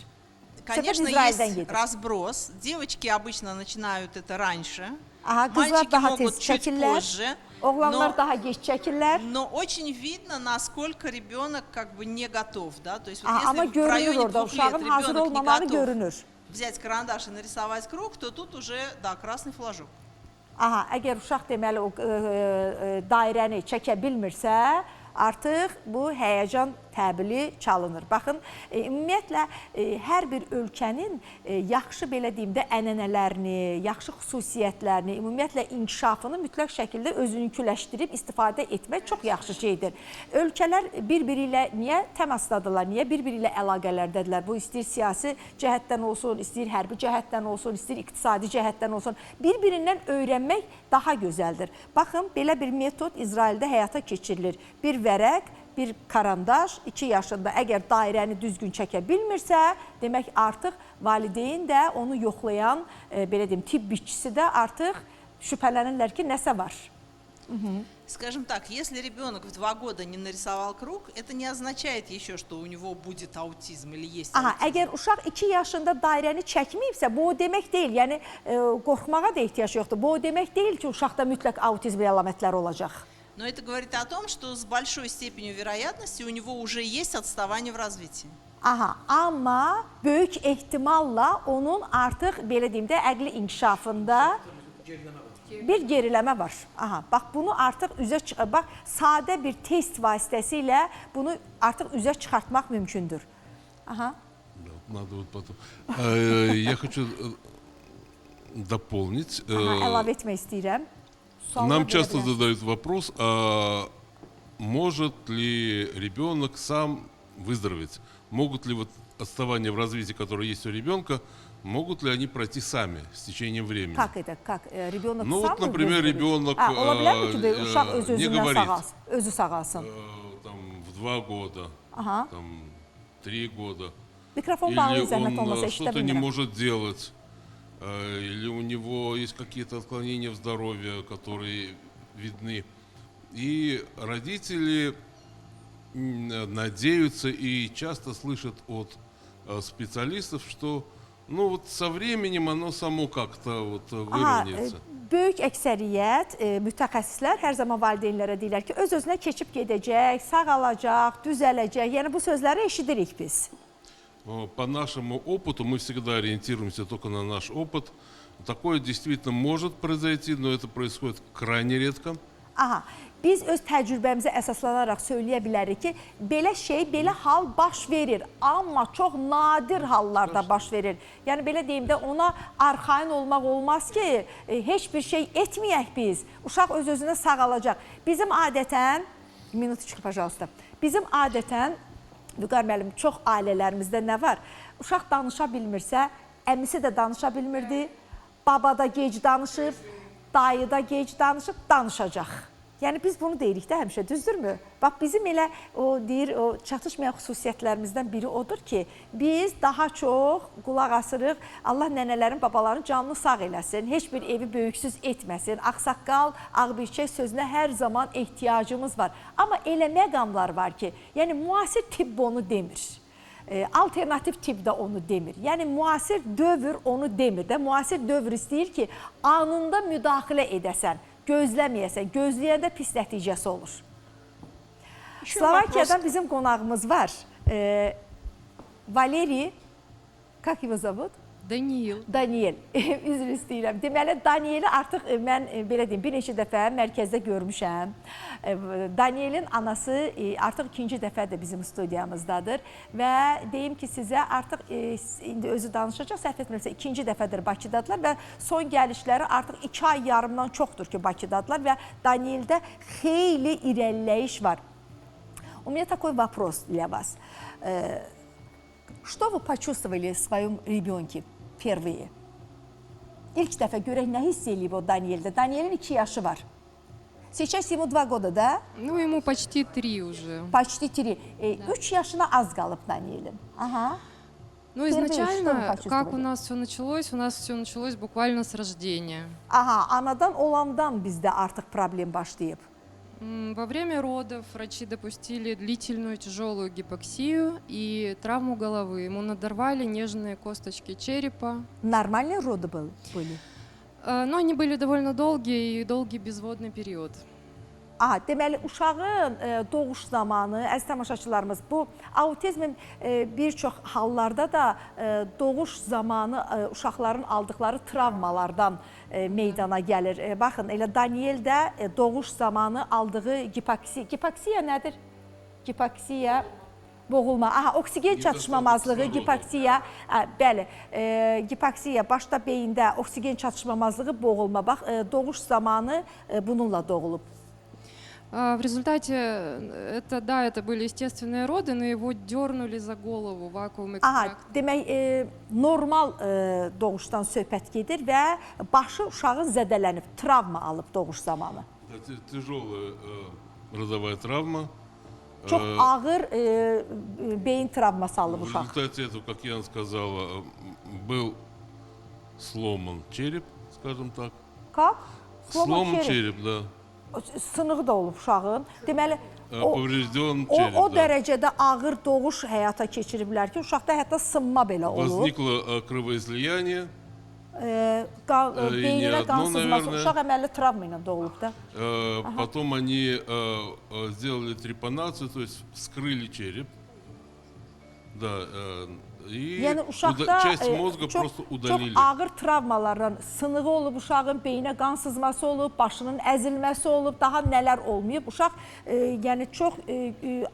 Конечно, есть разброс. Девочки обычно начинают это раньше. Qızlar daha tez çəkirlər, oğlanlar daha geç çəkirlər. Но очень видно, насколько ребенок как бы не готов, да? То есть Amma если в görünür районе orada 2 лет uşağın hazır ребенок не olmamağı готов görünür. взять карандаш и нарисовать круг, то тут уже, да, красный флажок. Aha, əgər uşaq deməli o dairəni çəkə bilmirsə, artıq bu həyəcan təbili çalınır. Baxın, ümumiyyətlə hər bir ölkənin yaxşı belə deyim də ənənələrini, yaxşı xüsusiyyətlərini, ümumiyyətlə inkişafını mütləq şəkildə özününküləşdirib istifadə etmək çox yaxşı şeydir. Ölkələr bir-biri ilə niyə təmasdadırlar, niyə bir-biri ilə əlaqələrdədirlər? Bu istəyir siyasi cəhətdən olsun, istəyir hərbi cəhətdən olsun, istəyir iqtisadi cəhətdən olsun. Bir-birindən öyrənmək daha gözəldir. Baxın, belə bir metod İsraildə həyata keçirilir. Bir vərəq, bir karandaş 2 yaşında əgər dairəni düzgün çəkə bilmirsə, demək artıq valideyn də onu yoxlayan, belə deyim, tibb işçisi də artıq şübhələnirlər ki, nəsə var. Скажем так, если ребенок в 2 года не нарисовал круг, это не означает еще, что у него будет аутизм или есть аутизм. Əgər uşaq 2 yaşında dairəni çəkməyibsə, bu o demək deyil, yəni qorxmağa da ehtiyac yoxdur. Bu o demək deyil ki, uşaqda mütləq autizm əlamətləri olacaq. Но это говорит о том, что с большой степенью вероятности у него уже есть отставание в развитии. Amma böyük ehtimalla onun artıq, belə deyim də, əqli inkişafında bir geriləmə var. Bax, bunu artıq bax, sadə bir test vasitəsilə bunu artıq üzə çıxartmaq mümkündür. Надо вот потом. Я хочу дополнить. Əlavə etmək istəyirəm. suallar Нам verə часто bilərsiniz. задают вопрос, а может ли ребенок сам выздороветь? Могут ли вот отставания в развитии, которые есть у ребенка, могут ли они пройти сами с tечением времени? Как это? Как? Rебенок Ну sağ вот, mı например, gözləmir? rебенок Ola bilərmi ki, uşaq не öz-özündən говорит özü sağalsın? там, в 2 года, Aha. там, 3 года. Mikrofon Или bağlayın zəhmət он olmasa, eşidə что-то не bilmirəm. может делать, или у него есть какие-то отклонения в здоровье, которые видны. И родители надеются и часто слышат от специалистов, что ну вот со временем оно само как-то вот выровняется. Böyük əksəriyyət mütəxəssislər hər zaman valideynlərə deyirlər ki, öz-özünə keçib gedəcək, sağalacaq, düzələcək. Yəni bu sözləri eşidirik biz. По нашему опыту, мы всегда ориентируемся только на наш опыт. Такое действительно может произойти, но это происходит крайне редко. Aha, biz öz təcrübəmizə əsaslanaraq söyləyə bilərik ki, belə şey, belə hal baş verir. Amma çox nadir hallarda baş verir. Yəni belə deyim də ona arxain olmaq olmaz ki, heç bir şey etməyək biz. Uşaq öz-özünə sağalacaq. Bizim adətən, minutçuk, pajalsta. Bizim adətən, Vüqar müəllim, çox ailələrimizdə nə var? Uşaq danışa bilmirsə, əmisi də danışa bilmirdi, baba da gec danışıb, dayı da gec danışıb, danışacaq. Yəni biz bunu deyirik də həmişə, düzdürmü? Bax bizim elə o deyir, o çatışmayan xüsusiyyətlərimizdən biri odur ki, biz daha çox qulaq asırıq. Allah nənələrin, babaların canını sağ eləsin, heç bir evi böyüksüz etməsin. Ağsaqqal, ağbirçək sözünə hər zaman ehtiyacımız var. Amma elə məqamlar var ki, yəni müasir tibb onu demir. Alternativ tibb də onu demir. Yəni müasir dövr onu demir də. Müasir dövr istəyir ki, anında müdaxilə edəsən, gözləməyəsən, gözləyəndə pis nəticəsi olur. Slovakiyadan bizim qonağımız var. Valeri, как его зовут? Daniil. Daniel, üzr istəyirəm. Deməli, Danieli artıq mən belə deyim, bir neçə dəfə mərkəzdə görmüşəm. Danielin anası artıq ikinci dəfədir bizim studiyamızdadır və deyim ki, sizə artıq indi özü danışacaq, səhv etmirəmsə, ikinci dəfədir Bakıdadılar və son gəlişləri artıq 2 ay yarımdan çoxdur ki, Bakıdadılar və Danieldə xeyli irəliləyiş var. У меня такой вопрос для вас. Что вы почувствовали в своем ребенке впервые? İlk dəfə görək nə hiss eləyib o Danieldə. Danielin 2 yaşı var. Сейчас ему 2 года, да? Ну, ему почти 3 уже. Почти 3. 3 yaşına az qalıb Danielin. Aha. Ну, Впервые что вы изначально, почувствовали? как у нас все началось буквально с рождения. Aha, anadan olandan bizdə artıq problem başlayıb. Во время родов врачи допустили длительную тяжелую гипоксию и травму головы. Ему надорвали нежные косточки черепа. Нормальные роды были? Но они были довольно долгие и долгий безводный период. Aha, deməli uşağın doğuş zamanı, əziz tamaşaçılarımız, bu autizmin bir çox hallarda da doğuş zamanı uşaqların aldıqları travmalardan meydana gəlir. Baxın, elə Daniel də doğuş zamanı aldığı gipoksiya nədir? Gipoksiya, boğulma. Aha, oksigen çatışmamazlığı, gipoksiya, bəli, gipoksiya, başda beyində oksigen çatışmamazlığı, boğulma. Bax, doğuş zamanı bununla doğulub. В результате, это были естественные роды, но его дернули за голову, вакуум экстракт. Aha, demək normal doğuşdan söhbət gedir və başı uşağın zədələnib, travma alıb doğuş zamanı. Тяжелая родовая травма. Çox ağır beyin travması alıb В uşaq. результате этого, как я сказала, был сломан череп, скажем так. Как? Сломан череп, да. Sınığı da olub uşağın. Deməli, Поврежден череп, o да. dərəcədə ağır doğuş həyata keçiriblər ki, uşaqda hətta sınma belə olub. Возникло кровоизлияние. Beyninə qan sızması, наверное. uşaq əməlli travma ilə doğulub da. Потом они сделали трепанацию, то есть вскрыли череп. Да, и Yəni uşaqda часть мозга просто çox удалили. ağır travmalarla sınığı olub, uşağın beyinə qan sızması olub, başının əzilməsi olub, daha nələr olmayıb. Uşaq yəni çox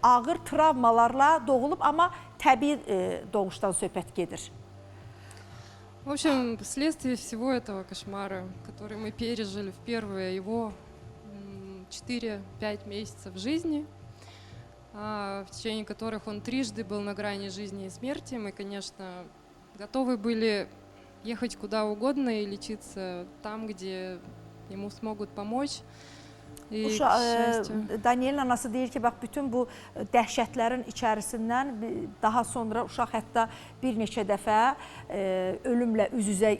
ağır travmalarla doğulub, amma təbii doğuşdan söhbət gedir. В общем, вследствие всего этого кошмара, который мы пережили в первые его 4-5 месяцев жизни, в течение которых он трижды был на грани жизни и смерти, мы, конечно, готовы были ехать куда угодно и лечиться там, где ему смогут помочь. И, к счастью, Danielin anası deyir ki, bax bütün bu dəhşətlərin içərisindən daha sonra uşaq hətta bir neçə dəfə ölümlə üz-üzə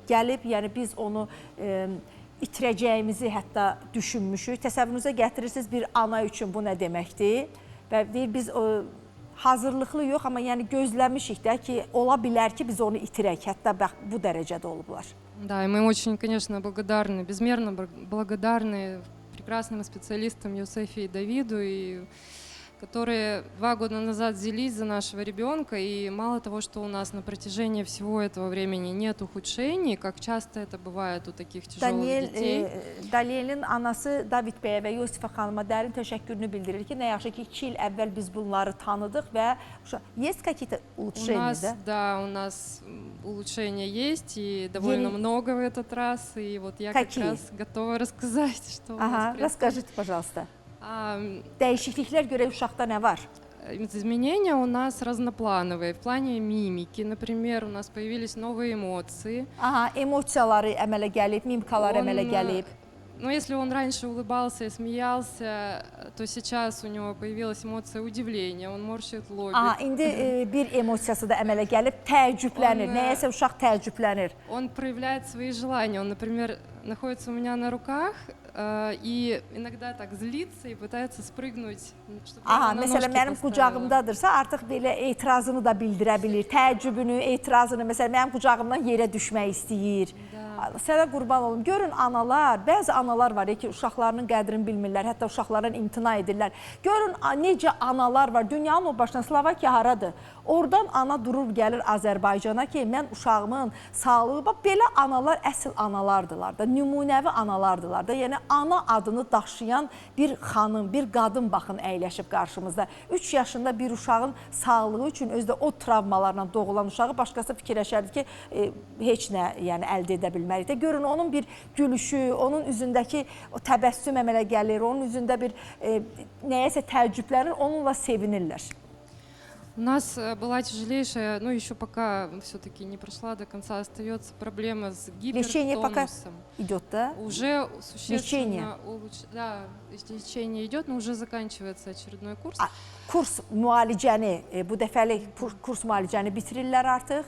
gəlib, yəni biz onu itirəcəyimizi hətta düşünmüşük. Təsəvvürünüzə gətirirsiniz bir ana üçün bu nə deməkdir? Və deyir biz hazırlıqlı yox, amma yəni gözləmişik də ki, ola bilər ki, biz onu itirək. Hətta bax bu dərəcədə olublar. Да, и мы очень, конечно, благодарны, безмерно благодарны прекрасным специалистам Юсефе и Давиду, которые 2 года назад взялись за нашего ребенка, и мало того, что у нас на протяжении всего этого времени нет ухудшений, как часто это бывает у таких тяжелых детей. Danielin anası David bəyə və Yosifə xanıma dərin təşəkkürünü bildirir ki, nə yaxşı ki 2 il əvvəl biz bunları tanıdıq və есть какие-то улучшения, да? Да, у нас улучшения есть, и довольно много в этот раз, и вот я как раз готова рассказать, что у нас происходит. Расскажите, пожалуйста. Dəyişikliklər görə uşaqda nə var? Изменения у нас разноплановые. В плане мимики, например, у нас появились новые эмоции. Emosiyaları əmələ gəlib, mimikalar əmələ gəlib. Но если он раньше улыбался и смеялся, то сейчас у него появилась эмоция удивления, он морщит лобик. İndi bir emosiyası da əmələ gəlib, təəccüblənir. Nəyəsə uşaq təəccüblənir. Он проявляет свои желания. Он, например, находится у меня на руках и иногда так злится и пытается спрыгнуть, чтобы я на ножки Məsələn, mənim qucağımdadırsa, artıq belə etirazını da bildirə bilir. Təəccübünü, etirazını, məsələn, mənim qucağımdan yerə düşmək istəyir. Sənə qurban olum. Görün analar, bəzi analar var ki, uşaqlarının qədrini bilmirlər, hətta uşaqlardan imtina edirlər. Görün necə analar var. Dünyanın o başına, Slovakiya haradır? Oradan ana durur, gəlir Azərbaycana ki, mən uşağımın sağlığı, bax, belə analar əsl analardılar da, nümunəvi analardılar da. Yəni, ana adını daşıyan bir xanım, bir qadın baxın əyləşib qarşımızda. 3 yaşında bir uşağın sağlığı üçün özdə o travmalarla doğulan uşağı başqası fikirləşərdi ki, heç nə yəni, əldə edə bilmərik də. Görün, onun bir gülüşü, onun üzündəki o təbəssüm əmələ gəlir, onun üzündə bir nəyəsə təəccüblənir, onunla sevinirlər. У нас была тяжелейшая, ну еще пока все-таки не прошла до конца, остается проблема с гипертонусом. Идет, да? Уже существенно да, лечение идет, но уже заканчивается очередной курс. Kurs müalicəni, bu dəfəlik kurs müalicəni bitirirlər artıq?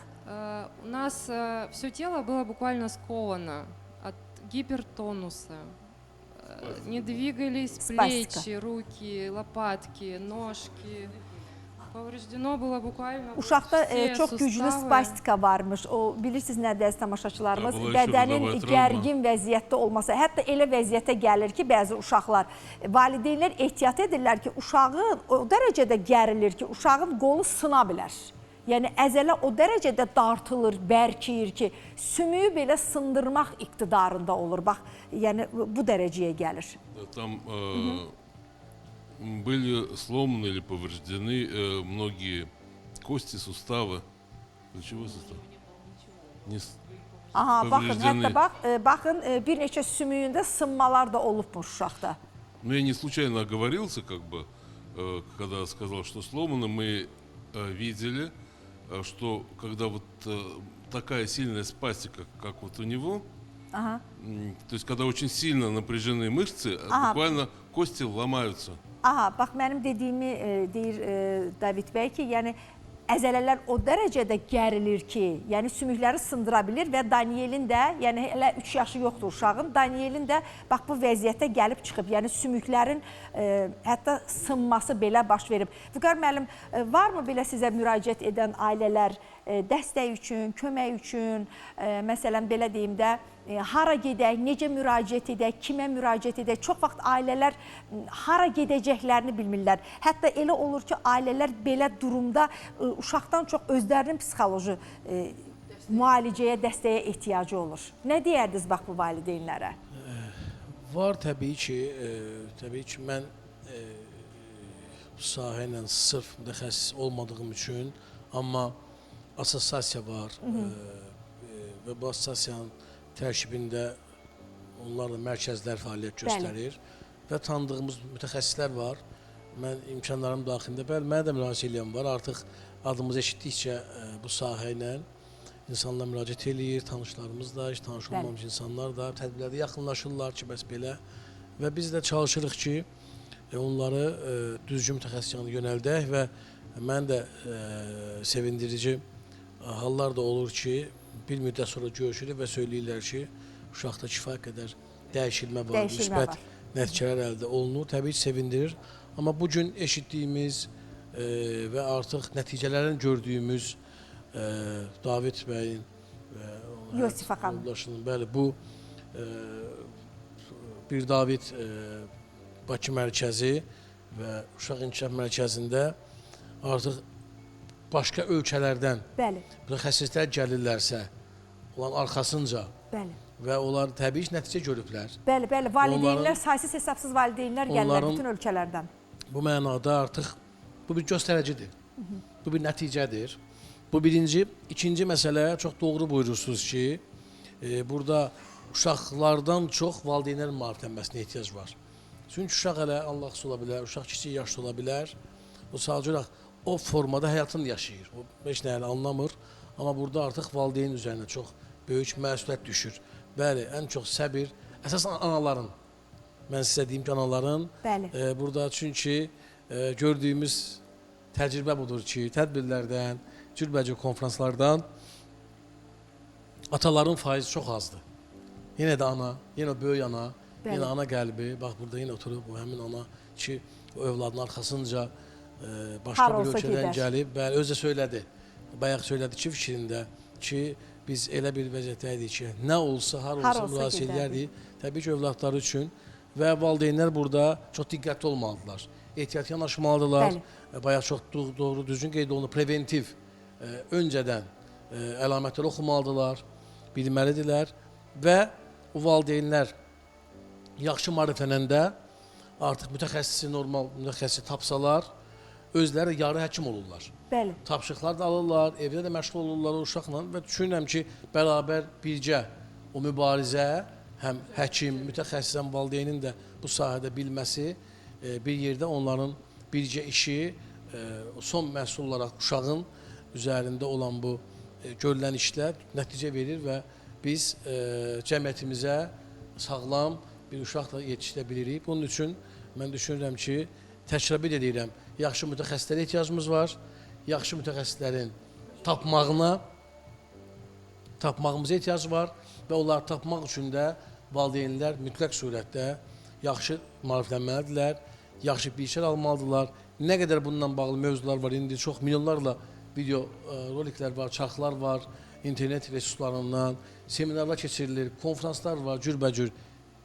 У нас все тело было буквально сковано от гипертонуса. Не двигались плечи, руки, лопатки, ножки. Повреждено было bukvalno Uşaqda çox güclü spastika varmış. O bilirsiniz nə dərs tamaşaçılarımız, bədənin gərgin vəziyyətdə olması. Hətta elə vəziyyətə gəlir ki, bəzi uşaqlar, valideynlər ehtiyat edirlər ki, uşağın o dərəcədə gərilir ki, uşağın qolu sına bilər. Yəni əzələ o dərəcədə dartılır, bərkiyir ki, sümüyü belə sındırmaq iqtidarında olur. Bax, yəni bu dərəcəyə gəlir. Tam были сломаны или повреждены многие кости, суставы. Для чего сустав? Baxın, hətta baxın, bir neçə sümüyündə sınmalar da olubmuş uşaqda. Но я не случайно оговорился, как бы, когда сказал, что сломано, мы видели, что когда вот такая сильная спастика, как вот у него, то есть когда очень сильно напряжены мышцы, буквально кости ломаются. Bax mənim dediyimi deyir David bəy ki, yəni əzələlər o dərəcədə gərilir ki, yəni sümükləri sındıra bilir və Danielin də, yəni hələ 3 yaşı yoxdur uşağın, Danielin də bax bu vəziyyətə gəlib çıxıb, yəni sümüklərin hətta sınması belə baş verib. Vüqar müəllim, varmı belə sizə müraciət edən ailələr dəstək üçün, kömək üçün, məsələn belə deyim də, hara gedək, necə müraciət edək, kimə müraciət edək. Çox vaxt ailələr hara gedəcəklərini bilmirlər. Hətta elə olur ki, ailələr belə durumda uşaqdan çox özlərinin psixoloji müalicəyə, dəstəyə ehtiyacı olur. Nə deyərdiniz bax bu valideynlərə? Var təbii ki, mən bu sahə ilə sırf mütəxəssis olmadığım üçün, amma assosiasiya var, və bu assosiasiyanın tərkibində onlarla mərkəzlər fəaliyyət göstərir və tanıdığımız mütəxəssislər var. Mən imkanlarım daxilində, bəli, mənə də müraciət edən var. Artıq adımızı eşitdikcə bu sahə ilə insanlar müraciət eləyir, tanışlarımız da, heç tanış olmamış insanlar da tədbirlərdə yaxınlaşırlar ki, bəs belə. Və biz də çalışırıq ki, onları düzgün mütəxəssislərə yönəldək və mən də sevindirici hallar da olur ki, bir müddət sonra görüşürük və söyləyirlər ki, uşaqda kifayət qədər dəyişilmə var, müsbət nəticələr əldə olunur. Təbii ki, sevindirir. Amma bugün eşitdiyimiz və artıq nəticələrini gördüyümüz David bəyin və Yusif Xanım, bəli, bu bir David Bakı mərkəzi və Uşaq İnkişaf Mərkəzində artıq başqa ölkələrdən mütəxəssislər gəlirlərsə, olan arxasınca və onlar təbii ki, nəticə görüblər. Bəli, valideynlər, saysız hesabsız valideynlər gəlirlər bütün ölkələrdən. Bu mənada artıq bu bir göstəricidir, bu bir nəticədir. Bu birinci. İkinci məsələ, çox doğru buyurursunuz ki, burada uşaqlardan çox valideynlərin maariflənməsinə ehtiyac var. Çünki uşaq hələ anlaqsız ola bilər, uşaq kiçik yaşlı ola bilər. O sadəcə olaraq o formada həyatını yaşayır. O heç nə anlamır. Amma burada artıq valideyn üzərinə çox böyük məsuliyyət düşür. Bəli, ən çox səbir, əsasən anaların. Mən sizə deyim ki, anaların burada çünki gördüyümüz təcrübə budur ki, tədbirlərdən, cürbəcür konferanslardan ataların faizi çox azdır. Yenə də ana, yenə böyük ana, yenə ana qəlbi, bax burada yenə oturub bu həmin ana ki, o övladın arxasınca başqa bir ölkədən gəlib, bəli, özü də söylədi, bayaq söylədi ki, fikrində ki, biz elə bir vəziyyətdəydik ki, nə olsa, har olsa müraciət edərdik, təbii ki, övladları üçün və valideynlər burada çox diqqətli olmalıdırlar, ehtiyat yanaşmalıdırlar, bayaq çox doğru, düzgün qeyd olunur, preventiv, öncədən əlamətləri oxumalıdırlar, bilməlidirlər və o valideynlər yaxşı maariflənəndə artıq mütəxəssisi, normal mütəxəssisi tapsalar, özləri yarı həkim olurlar. Tapşırıqlar da alırlar, evdə də məşğul olurlar o uşaqla və düşünürəm ki, bərabər bircə o mübarizə, həm həkim, mütəxəssis, həm valideynin də bu sahədə bilməsi bir yerdə onların bircə işi son məhsul olaraq uşağın üzərində olan bu görülən işlər nəticə verir və biz cəmiyyətimizə sağlam bir uşaq da yetişdirə bilirik. Bunun üçün mən düşünürəm ki, təkrar bir edirəm, yaxşı mütəxəssislərə ehtiyacımız var, yaxşı mütəxəssislərin tapmağımıza ehtiyac var və onları tapmaq üçün də valideynlər mütləq surətdə yaxşı maariflənməlidirlər, yaxşı bilişlər almalıdırlar. Nə qədər bununla bağlı mövzular var, indi çox milyonlarla video roliklər var, çarxlar var, internet resurslarından, seminarlar keçirilir, konferanslar var, cürbəcür.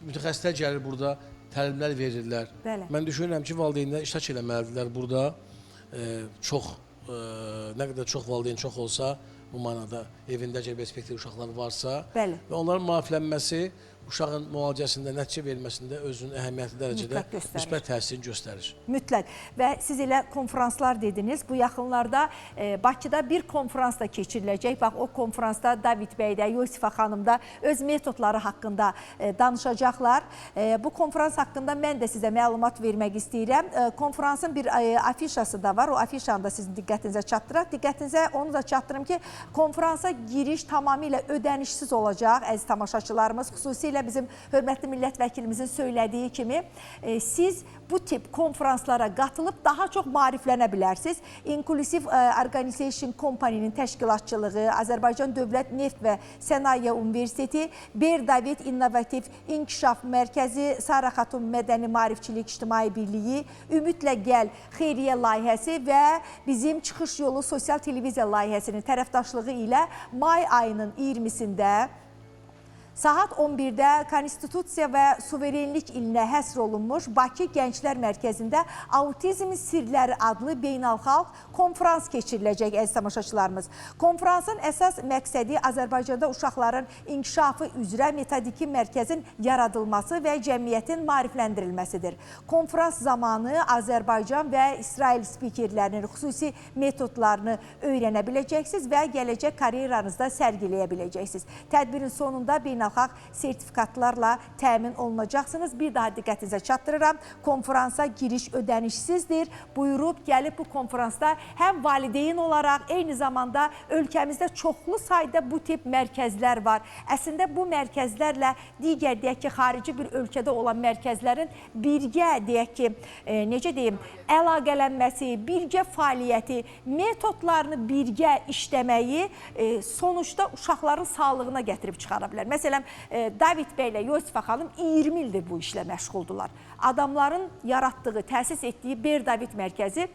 Mütəxəssislər gəlir burada, təlimlər verirlər. Mən düşünürəm ki, valideynlər iştirak eləməlidirlər burada. Nə qədər çox valideyn çox olsa, bu manada evində perspektiv uşaqlar varsa və onların maariflənməsi uşağın müalicəsində, nəticə verməsində özünün əhəmiyyətli dərəcədə müsbət təsirini göstərir. Mütləq. Və siz elə konferanslar dediniz. Bu yaxınlarda Bakıda bir konferans da keçiriləcək. Bax, o konferansda David bəy də, Yusifə xanım da öz metodları haqqında danışacaqlar. Bu konferans haqqında mən də sizə məlumat vermək istəyirəm. Konferansın bir afişası da var. O afişanı da sizin diqqətinizə çatdıraq. Diqqətinizə onu da çatdırım ki, konferansa giriş tamamilə ödənişsiz olacaq, əziz tamaşaçılarımız. Xüsusilə bizim hörmətli millət vəkilimizin söylədiyi kimi, siz bu tip konferanslara qatılıb daha çox maariflənə bilərsiniz. Inclusive Organization Company-nin təşkilatçılığı, Azərbaycan Dövlət Neft və Sənaye Universiteti, Ber David İnnovativ İnkişaf Mərkəzi, Sara Xatun Mədəni Maarifçilik İctimai Birliyi, Ümidlə Gəl xeyriyyə layihəsi və bizim Çıxış Yolu sosial televiziya layihəsinin tərəfdaşlığı ilə may ayının 20-sində Saat 11-də Konstitusiya və Suverenlik ilinə həsr olunmuş Bakı Gənclər Mərkəzində Autizmin Sirləri adlı beynəlxalq konferans keçiriləcək, əziz tamaşaçılarımız. Konferansın əsas məqsədi Azərbaycanda uşaqların inkişafı üzrə metodiki mərkəzin yaradılması və cəmiyyətin maarifləndirilməsidir. Konferans zamanı Azərbaycan və İsrail spikerlərinin xüsusi metodlarını öyrənə biləcəksiniz və gələcək karyeranızda sərgiləyə biləcəksiniz. Tədbirin sonunda beynəlxalq sertifikatlarla təmin olunacaqsınız. Bir daha diqqətinizə çatdırıram. Konferansa giriş ödənişsizdir. Buyurub gəlib bu konferansda həm valideyn olaraq, eyni zamanda ölkəmizdə çoxlu sayda bu tip mərkəzlər var. Əslində bu mərkəzlərlə digər deyək ki, xarici bir ölkədə olan mərkəzlərin birgə deyək ki, necə deyim, əlaqələnməsi, birgə fəaliyyəti, metodlarını birgə işləməyi sonuçda uşaqların sağlığına gətirib çıxara bilər. Məsələn, David bəy ilə Yosifə xanım 20 ildir bu işlə məşğuldular. Adamların yaratdığı, təsis etdiyi Ber David mərkəzi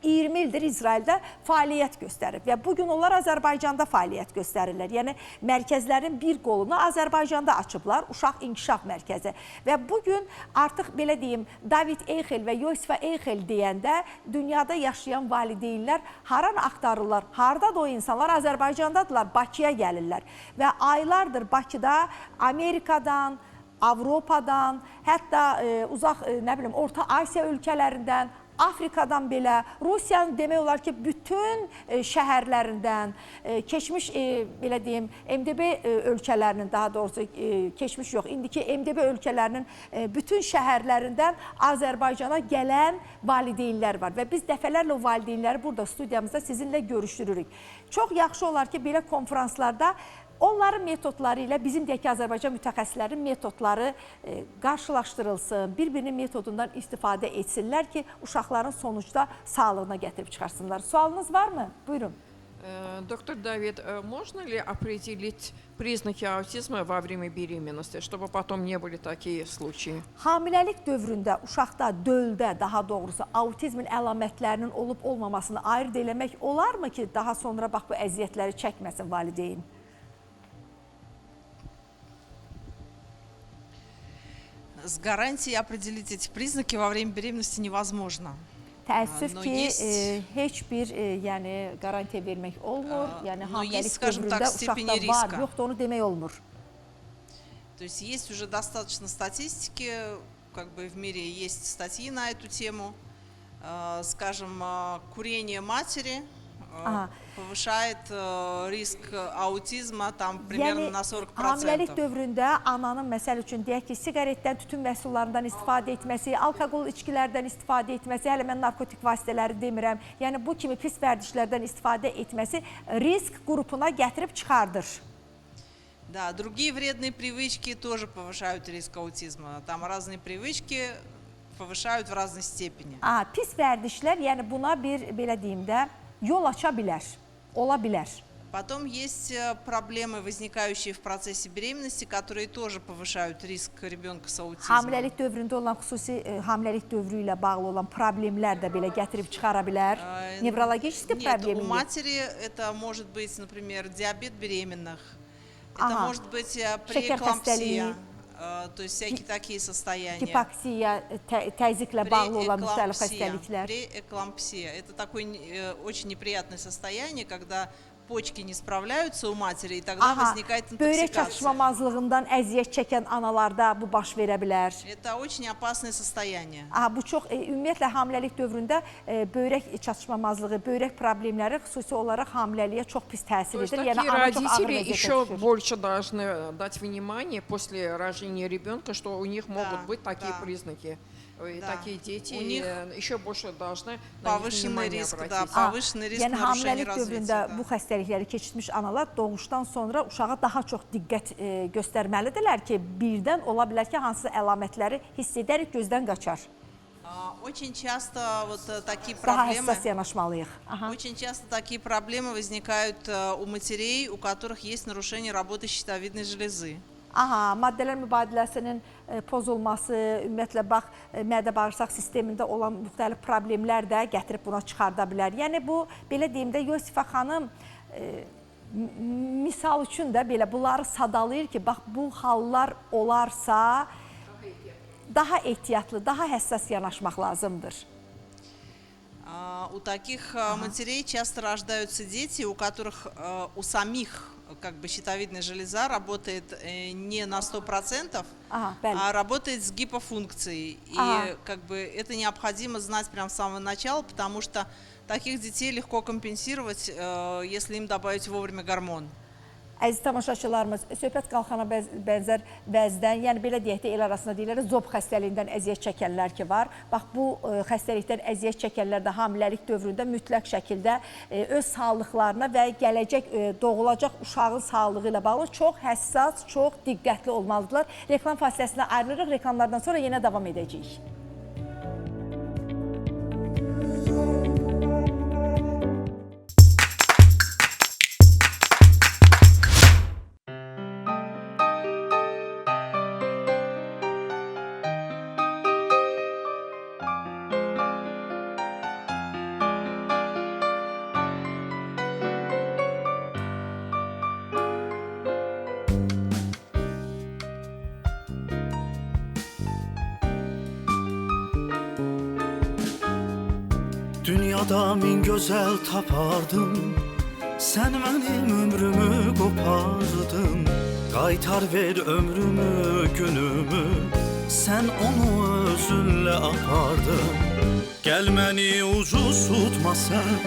20 ildir İsraildə fəaliyyət göstərib və bugün onlar Azərbaycanda fəaliyyət göstərirlər. Yəni, mərkəzlərin bir qolunu Azərbaycanda açıblar, Uşaq İnkişaf Mərkəzi. Və bugün artıq belə deyim, David Eyxel və Yosifə Eyxel deyəndə dünyada yaşayan valideynlər haran axtarırlar, hardadır o insanlar? Azərbaycandadırlar, Bakıya gəlirlər və aylardır Bakıda Amerikadan, Avropadan, hətta uzaq, nə bilim, Orta Asiya ölkələrindən, Afrikadan belə, Rusiyanın demək olar ki, bütün şəhərlərindən, keçmiş, belə deyim, MDB ölkələrinin, daha doğrusu keçmiş yox, indiki MDB ölkələrinin bütün şəhərlərindən Azərbaycana gələn valideynlər var və biz dəfələrlə o valideynləri burada studiyamızda sizinlə görüşdürürük. Çox yaxşı olar ki, belə konferanslarda onların metodları ilə bizim deyək ki, Azərbaycan mütəxəssislərin metodları qarşılaşdırılsın, bir-birinin metodundan istifadə etsinlər ki, uşaqların sonuçda sağlığına gətirib çıxarsınlar. Sualınız varmı? Buyurun. Доктор Давид, можно ли определить признаки аутизма во время беременности, чтобы потом не были такие случаи? Hamiləlik dövründə uşaqda, döldə daha doğrusu autizmin əlamətlərinin olub-olmamasını ayırt eləmək olarmı ki, daha sonra bax bu əziyyətləri çəkməsin valideyn? С гарантией определить эти признаки во время беременности невозможно. Təəssüf ki, heç bir yəni, garantiya vermək olmur. Yəni, hamiləlik dövründə uşaqda var, yoxdur, onu demək olmur. То есть есть уже достаточно статистики, как бы в мире есть статьи на эту тему. Скажем, курение матери повышает риск аutizma tam примерно на 40%. Hamiləlik dövründə ananın məsəl üçün deyək ki, siqaretdən, tütün məhsullarından istifadə etməsi, alkoqol içkilərdən istifadə etməsi, hələ mən narkotik vasitələri demirəm, yəni bu kimi pis vərdişlərdən istifadə etməsi risk qrupuna gətirib çıxardır. Да, другие вредные привычки тоже повышают риск аутизма. Там разные привычки повышают в разной степени. Pis vərdişlər, yəni buna bir, belə deyim də, yol aça bilər, ola bilər. Потом есть проблемы, возникающие в процессе беременности, которые тоже повышают риск ребенка с аутизмом. Hamiləlik dövründə olan xüsusi hamiləlik dövrü ilə bağlı olan problemlər də belə gətirib çıxara bilər. Nevrologические проблемы. Нет, у матери это может быть, например, диабет беременных. Это может быть преэклампсия. То есть всякие такие состояния. Hipoksiya, təzyiqlə bağlı olan müxtəlif xəstəliklər. Преэклампсия. Это такое очень неприятное состояние, когда почки не справляются у матери, и тогда возникает интоксикация. Böyrək çatışmamazlığından əziyyət çəkən analarda bu baş verə bilər. Это очень опасное состояние. Bu çox, ümumiyyətlə hamiləlik dövründə böyrək çatışmamazlığı, böyrək problemləri xüsusi olaraq hamiləliyə çox pis təsir edir. Yəni, родители еще больше должны дать внимание после рождения ребенка, что у них могут быть такие признаки. Такие дети еще больше должны на них внимание обратить. Повышенный риск нарушения развития. Yəni, hamiləlik dövründə bu xəstəlikləri keçirmiş analar doğuşdan sonra uşağa daha çox diqqət göstərməlidirlər ki, birdən ola bilər ki, hansı əlamətləri hiss edərək gözdən qaçar. Очень часто вот такие Daha проблемы. həssas yanaşmalıyıq. Очень часто такие проблемы возникают у матерей, у которых есть нарушение работы щитовидной железы. Maddələr mübadiləsinin pozulması, ümumiyyətlə bax, mədə-bağırsaq sistemində olan müxtəlif problemlər də gətirib buna çıxarda bilər. Yəni bu, belə deyim də, Yosifə xanım misal üçün də belə bunları sadalayır ki, bax bu hallar olarsa daha ehtiyatlı, daha həssas yanaşmaq lazımdır. У таких матерей часто рождаются дети, у которых у самих как бы щитовидная железа работает не на 100%, а работает с гипофункцией. И как бы это необходимо знать прямо с самого начала, потому что таких детей легко компенсировать, если им добавить вовремя гормон. Əziz tamaşaçılarımız, söhbət qalxana bənzər vəzdən, yəni belə deyək də el arasında deyirlər, zob xəstəliyindən əziyyət çəkənlər ki var. Bax, bu xəstəlikdən əziyyət çəkənlər də hamiləlik dövründə mütləq şəkildə öz sağlıqlarına və gələcək doğulacaq uşağın sağlığı ilə bağlı çox həssas, çox diqqətli olmalıdırlar. Reklam fasiləsinə ayrılırıq, reklamlardan sonra yenə davam edəcəyik. Dünyada min gözəl tapardım, sən mənim ömrümü qopardın. Qaytar ver ömrümü, günümü, sən onu özünlə apardın. Gəl məni ucuz tutma sən,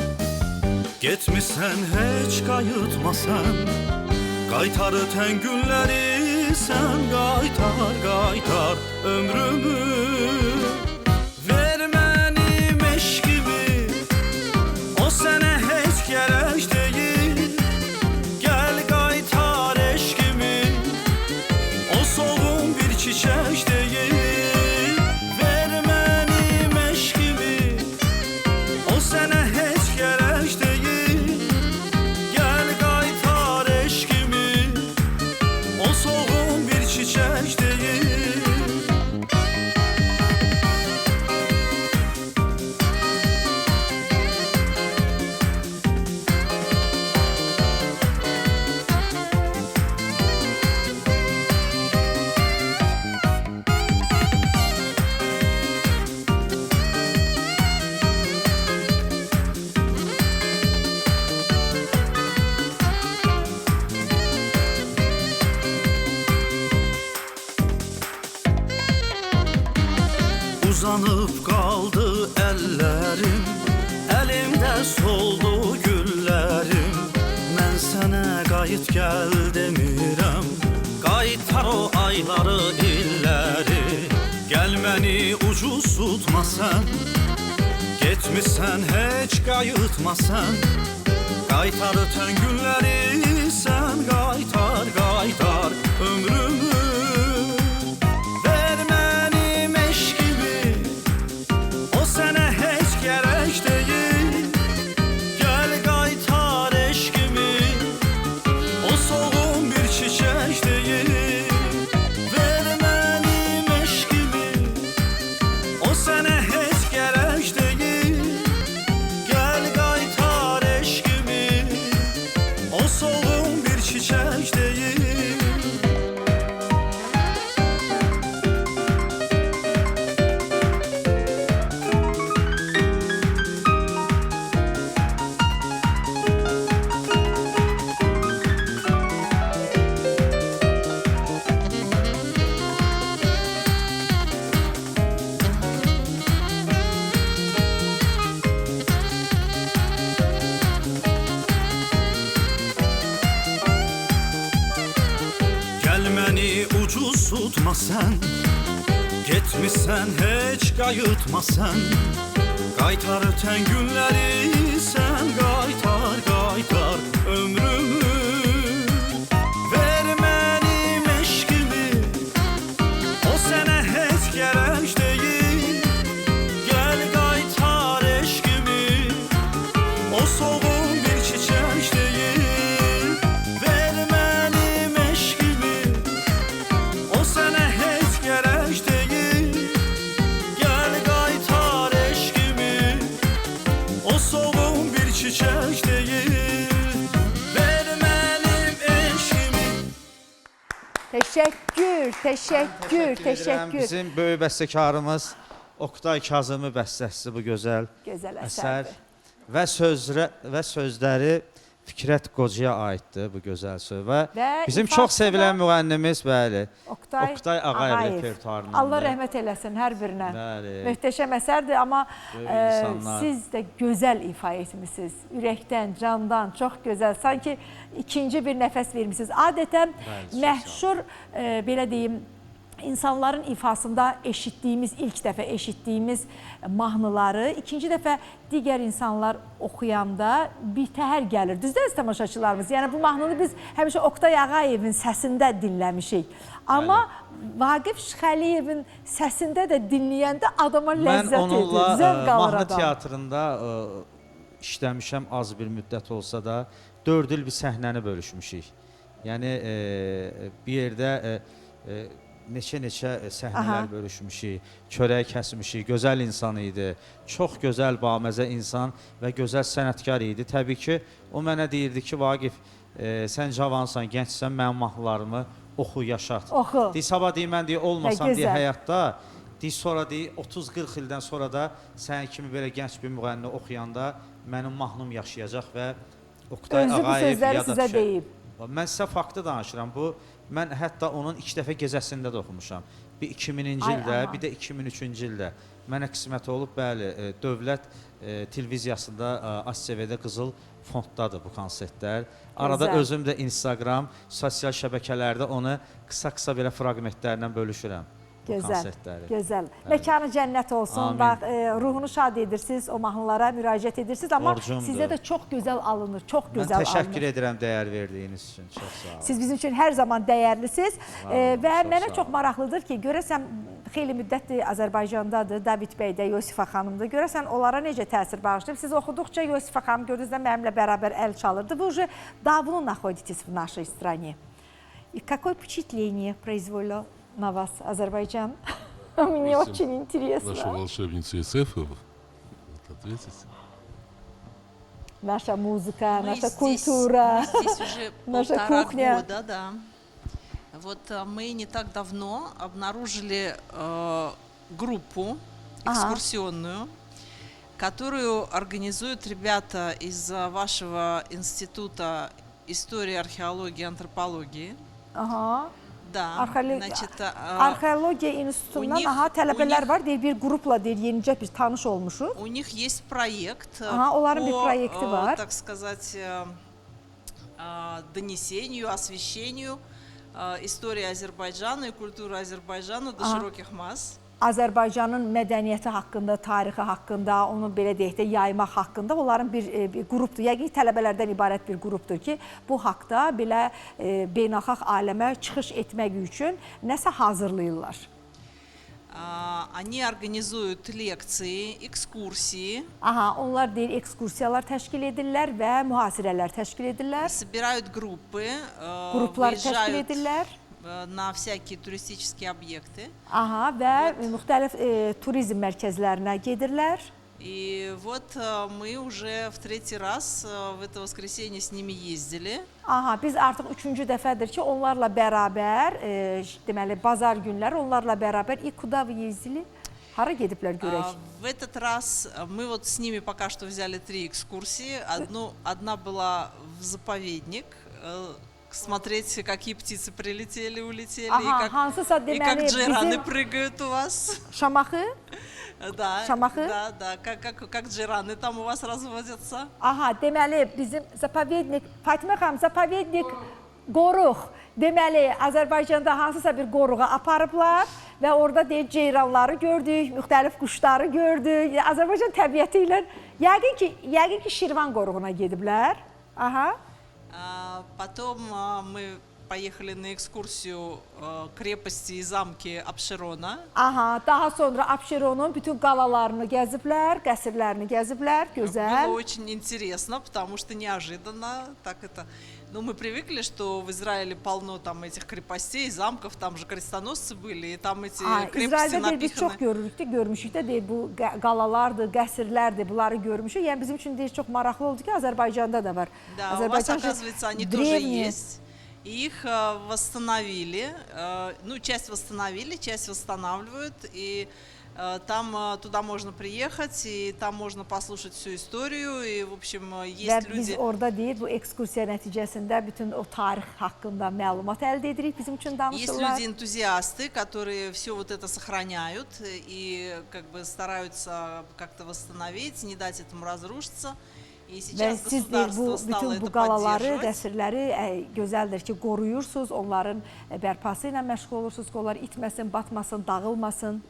getmisən heç qayıtmasan. Qaytar ötən günləri sən, qaytar, qaytar ömrümü. Sənə heç gərək deyil, gəl qaytar eşqimi, o solğun bir çiçək deyil. Ver mənim eşqimi, o sənə heç gərək deyil, gəl qaytar eşqimi, o solğun bir çiçək deyil. Uzanıb qaldı əllərim, əlimdə soldu güllərim. Mən sənə qayıt gəl demirəm, qaytar o ayları, illəri. Gəl məni ucuz tutma sən, getmisən heç qayıtmasan. Qaytar ötən günləri sən, qaytar, qaytar ömrümü. Sənə heç gərək deyil, gəl qaytar eşqimi, o solğun bir çiçək deyil. Ver mənim eşqimi, o sənə heç gərək deyil, gəl qaytar eşqimi, o solğun bir çiçək deyil. Tutma sən, getmisən heç qayıtmasan. Qaytar ötən günləri sən, qaytar, qaytar ömrümü. Ver mənim eşqimi, o sənə heç gərək deyil, gəl qaytar eşqimi, o solğun bir çiçək deyil. Ver mənim eşqimi, o sənə heç gərək deyil, gəl qaytar eşqimi, o solğun bir çiçək deyil. Ver Təşəkkür, Təşəkkür edirəm. təşəkkür. Bizim böyük bəstəkarımız Oktay Kazımı bəstəçisi bu gözəl Gözəl əsər əsərdir. və sözləri Fikrət Qocaya aiddir bu gözəl söz və Və bizim ifasında çox sevilən müğənnimiz bəli Oktay Ağayev Ağayev. repertuarından. Allah rəhmət eləsin hər birinə. Bəli. Möhtəşəm əsərdir, amma Böyük insanlar. siz də gözəl ifa etmisiniz. Ürəkdən, candan, çox gözəl. Sanki ikinci bir nəfəs vermisiniz. Adətən Bəli, çox məşhur, belə deyim, insanların ifasında eşitdiyimiz, ilk dəfə eşitdiyimiz mahnıları ikinci dəfə digər insanlar oxuyanda bir təhər gəlir. Düzdür tamaşaçılarımız? Yəni bu mahnını biz həmişə Oktay Ağayevin səsində dinləmişik. Amma Vaqif Şıxəliyevin səsində də dinləyəndə adama ləzzət edir, Mən onunla zövq alır mahnı adam. teatrında işləmişəm az bir müddət olsa da 4 il bir səhnəni bölüşmüşük. Yəni bir yerdə neçə səhnələr bölüşmüşük, çörək kəsmişik, gözəl insan idi, çox gözəl, baməzə insan və gözəl sənətkar idi. Təbii ki, o mənə deyirdi ki, Vaqif, sən cavansan, gəncsən, mənim mahnılarımı oxu, yaşat. Oxu. Deyir, sabah deyir, mən deyir, olmasam Nə deyir, gözəl. həyatda, deyir, sonra deyir, 30-40 ildən sonra da sən kimi belə gənc bir müğənni oxuyanda mənim mahnım yaşayacaq və Oktay Özü bu Ağayev sözləri yada sizə düşər. deyib. Mən sizə faktı danışıram. Mən hətta onun 2 dəfə gecəsində də oxumuşam. Bir 2000-ci Ay, ildə, aman. bir də 2003-cü ildə. Mənə qismət olub, bəli, Dövlət televiziyasında ASTV-də Qızıl Fonddadır bu konsertlər. Arada Gözəl. özüm də Instagram, sosial şəbəkələrdə onu qısa-qısa belə fraqmentlərlə bölüşürəm. Bu Gözəl, konsertləri. gözəl. Məkanı cənnət olsun. Amin. Bax, ruhunu şad edirsiniz, o mahnılara müraciət edirsiniz, amma Borcumdur. sizə də çox gözəl alınır, çox Mən gözəl təşəkkür alınır. edirəm dəyər verdiyiniz üçün. Çox sağ olun. Siz bizim üçün hər zaman dəyərlisiniz olun, və çox mənə sağ çox olun. maraqlıdır ki, görəsən xeyli müddətdir Azərbaycandadır, David bəy də, Yosifa xanımdır. Görəsən onlara necə təsir bağışlayıb? Siz oxuduqca Yosifa xanım gördünüz də mənimlə bərabər əl çalırdı. Вы уже давно находитесь в нашей стране. И какое впечатление произвело на вас Азербайджан? Мне Просим очень интересно. Нашу волшебницу Исефову ответить. Наша музыка, Мы наша здесь- культура. мы здесь уже наша полтора кухня. года, да. Вот мы не так давно обнаружили группу экскурсионную, которую организуют ребята из вашего института истории, археологии, антропологии. Aha. Да, Arxeologiya, значит, Arxeologiya İnstitutundan у них- aha tələbələr у них- var, deyir bir qrupla deyir yenicə biz tanış olmuşuq. у них есть проект Ага, onların bir по, проекты var. так сказать, донесению, освещению истории Азербайджана и культуры Азербайджана до широких масс. Azərbaycanın mədəniyyəti haqqında, tarixi haqqında, onu belə deyək də yaymaq haqqında onların bir qrupdur. Yəqin tələbələrdən ibarət bir qrupdur ki, bu haqqda belə beynəlxalq aləmə çıxış etmək üçün nəsə hazırlayırlar. Они организуют лекции, экскурсии, Aha, onlar deyir ekskursiyalar təşkil edirlər və mühasirələr təşkil edirlər. собирают группы, Qruplar təşkil выезжают edirlər. на всякие туристические объекты. Aha, və müxtəlif turizm mərkəzlərinə gedirlər. И вот мы уже в третий раз в это воскресенье с ними ездили. Aha, biz artıq 3-cü dəfədir ki, onlarla bərabər, deməli, bazar günləri onlarla bərabər İkuda yezdili. Hara gediblər görək? В этот раз мы вот с ними пока что взяли 3 экскурсии. Одна была в заповедник, смотреть, какие птицы прилетели, улетели, Aha, hansısa и как deməli джираны bizim прыгают у вас. Şamaxı. Да, Şamaxı? да, как джираны там у вас разводятся. Aha, deməli bizim zapovednik, Fatimə xanım, zapovednik qoruq. Deməli, Azərbaycanda hansısa bir qoruğa aparıblar və orada deyir ceyranları gördük, müxtəlif quşları gördük. Azərbaycan təbiəti ilə yəqin ki Şirvan qoruğuna gediblər. Aha. Потом мы поехали на экскурсию крепости и замки Абшерона. Aha, daha sonra Abşeronun bütün qalalarını gəziblər, qəsrlərini gəziblər, Было gözəl. очень интересно, потому что неожиданно так это. Ну, мы привыкли, что в Израиле полно там этих крепостей, замков, там же крестоносцы были, и там эти крепости İsraildə deyir, biz çox напиханы. görürük də, görmüşük də, deyir, bu qalalardır, qəsrlərdir, bunları görmüşük. Yəni bizim üçün deyir, çox maraqlı oldu ki, Azərbaycanda da var. Да, у вас, оказывается, они тоже древние. есть. И их восстановили, ну, часть восстановили, часть восстанавливают, и там туда можно приехать, и там можно послушать всю историю, и, в общем, Və есть biz люди... orada deyir, bu ekskursiya nəticəsində bütün o tarix haqqında məlumat əldə edirik, bizim üçün Есть danışırlar. люди-энтузиасты, которые все вот это сохраняют и как бы стараются как-то восстановить, не дать этому разрушиться. И Və сейчас siz deyir, bu, государство стало bütün bu это qalaları, поддерживать. qəsrləri gözəldir ki, qoruyursunuz, onların bərpası ilə məşğul olursunuz ki, onlar itməsin, batmasın, dağılmasın.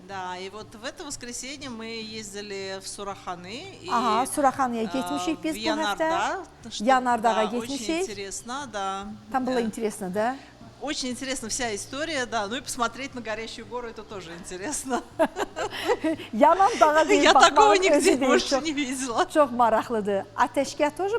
Да, и вот в это воскресенье мы ездили в Сураханы. И, Aha, Suraxanıya getmişik biz в bu həftə. Янарда, что, Yanardağa да, getmişik. очень интересно, да. Tam было интересно, да? Очень интересна вся история, да. Ну и посмотреть на горящую гору, это тоже интересно. Yanan dağa deyir, Я такого baxmağın özü нигде deyir, больше çox, не видела. çox maraqlıdır. Ateşgah тоже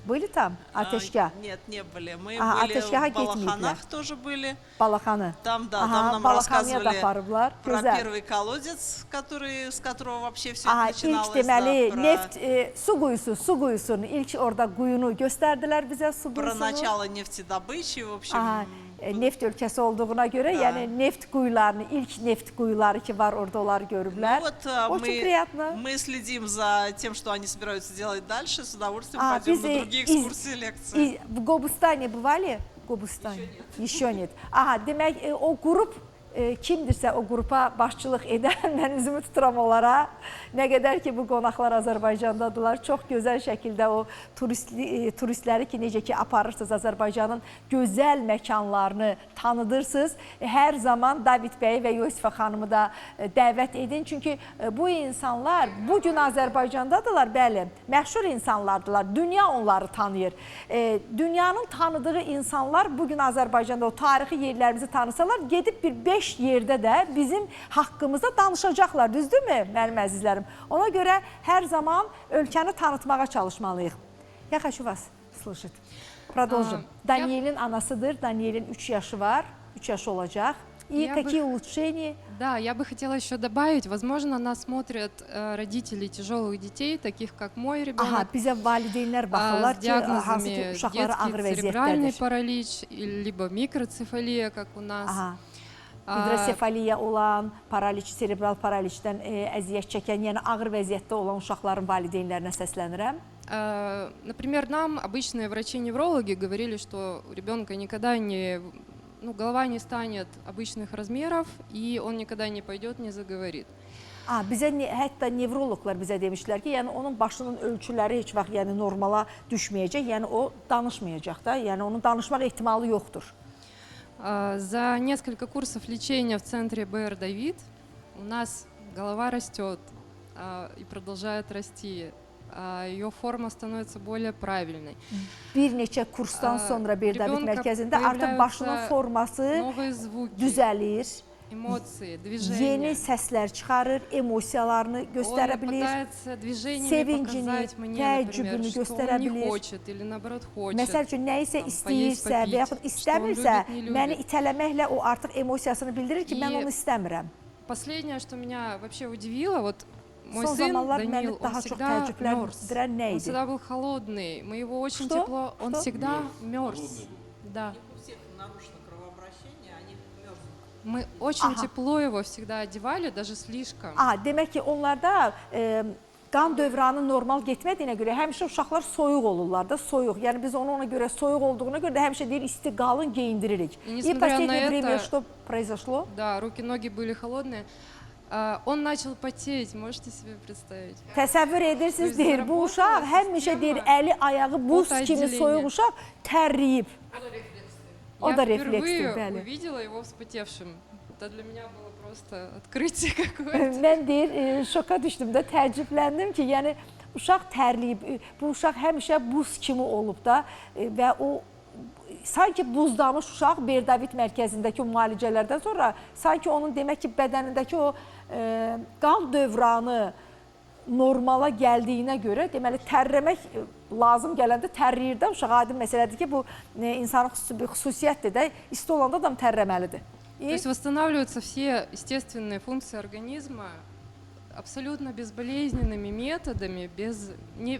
были там? Ateşgah, Нет, не были. Мы Ага, были Ateşgah'a в Балаханах getməyiblər. тоже были. Balaxanı. Там, да, Aha, там нам Balaxanıya da рассказывали aparıblar. про Gözəl. первый колодец, с которого вообще все Aha, это начиналось. ilk deməli Да, про, neft, su quyusunu, ilk orada quyunu göstərdilər bizə, su про quyusunu. начало нефтедобычи, в общем. Aha, neft ölkəsi olduğuna görə, Da. yəni neft quyularını, ilk neft quyuları ki var orada onları görüblər. Ну вот Очень приятно. мы следим за тем, что они собираются делать дальше, с удовольствием А, пойдем biz, на другие из- экскурсии, лекции. В Qobustani buvali? Qobustani. Еще нет. Aha, demək o qrup kimdirsə o qrupa başçılıq edən, mən üzümü tuturam onlara. Nə qədər ki bu qonaqlar Azərbaycandadılar, çox gözəl şəkildə o turistləri ki necə ki aparırsınız Azərbaycanın gözəl məkanlarını tanıdırsınız. Hər zaman David bəyi və Yosifə xanımı da dəvət edin. Çünki bu insanlar bu gün Azərbaycandadılar, bəli, məşhur insanlardılar. Dünya onları tanıyır. Dünyanın tanıdığı insanlar bugün Azərbaycanda o tarixi yerlərimizi tanısalar, gedib bir 5 yerdə də bizim haqqımızda danışacaqlar, düzdürmü mənim əzizlərim? Ona görə hər zaman ölkəni tanıtmağa çalışmalıyıq. Я хочу вас слышать. Продолжим. Daniel'in anasıdır. Daniel'in 3 yaşı var. 3 yaşı olacaq. И какие улучшения? Да, я бы хотела еще добавить, возможно, нас смотрят родители тяжелых детей, таких как мой Aha, ребенок, bizə valideynlər с baxırlar ki, hansı ki диагнозами uşaqları ağır детский церебральный vəziyyətdədir. паралич, либо микроцефалия, как у нас. Aha. Hidrosefaliya olan, paraliç, serebral paraliçdən əziyyət çəkən, yəni ağır vəziyyətdə olan uşaqların valideynlərinə səslənirəm. Например, нам обычные врачи-неврологи говорили, что у ребенка никогда не, голова не станет обычных размеров, и он никогда не пойдет, не заговорит. Bizə hətta nevroloqlar bizə demişlər ki, yəni onun başının ölçüləri heç vaxt yəni normala düşməyəcək, yəni o danışmayacaq da, yəni onun danışmaq ehtimalı yoxdur. За несколько курсов лечения в центре БР «Давид» у нас голова растет и продолжает расти. Ее форма становится более правильной. Bir neçə kursdan sonra Berdavit mərkəzində artıq başının forması düzəlir. Эмоции, Yeni движения. səslər çıxarır, emosiyalarını göstərə Он bilir. пытается движениями sevincini, показать мне, təəccübünü например, что göstərə он не bilir. хочет или наоборот хочет. Məsəl üçün nə isə Tam, istəyirsə поесть, və yaxud попить, istəmirsə, что он любит, не məni любит. itələməklə o artıq emosiyasını bildirir ki, mən И onu istəmirəm. Последнее, что меня вообще удивило, вот мой Son сын zamanlar Даниил, məni он daha çox всегда мерз. təəccübləndirən nə Он idi? всегда был холодный, мы его очень Что? тепло, он Что? всегда мерз. Да. У всех нарушено кровообращение, они мерзнут. Мы очень Ага. тепло его всегда одевали, даже слишком. Demək ki, onlarda qan dövranı normal getmədiyinə görə həmişə uşaqlar soyuq olurlar da, soyuq. Yəni biz onu ona görə soyuq olduğuna görə də həmişə deyir isti qalın geyindiririk. И И несмотря на последнее время это- что произошло? Да, руки-ноги были холодные. Он начал потеть, можете себе представить? Təsəvvür edirsiniz, deyir, bu uşaq həmişə deyir, əli, ayağı buz kimi soyuq uşaq tərləyib. O Я da впервые refleksdir, bəli. увидела его вспотевшим. Это для меня было просто открытие какое-то. Mən deyir, şoka düşdüm də, təəccübləndim ki, yəni uşaq tərləyib, bu uşaq həmişə buz kimi olub da və o sanki buzdamış uşaq Berdavit mərkəzindəki o müalicələrdən sonra sanki onun demək ki, bədənindəki o qan dövranı normala gəldiyinə görə, deməli tərləmək lazım gələndə tərləyir də uşaq. Aydın məsələdir ki, bu insanın xüsusi bir xüsusiyyətdir də, isti olanda adam tərləməlidir. То есть восстанавливаются все естественные функции организма, абсолютно безболезненными методами, не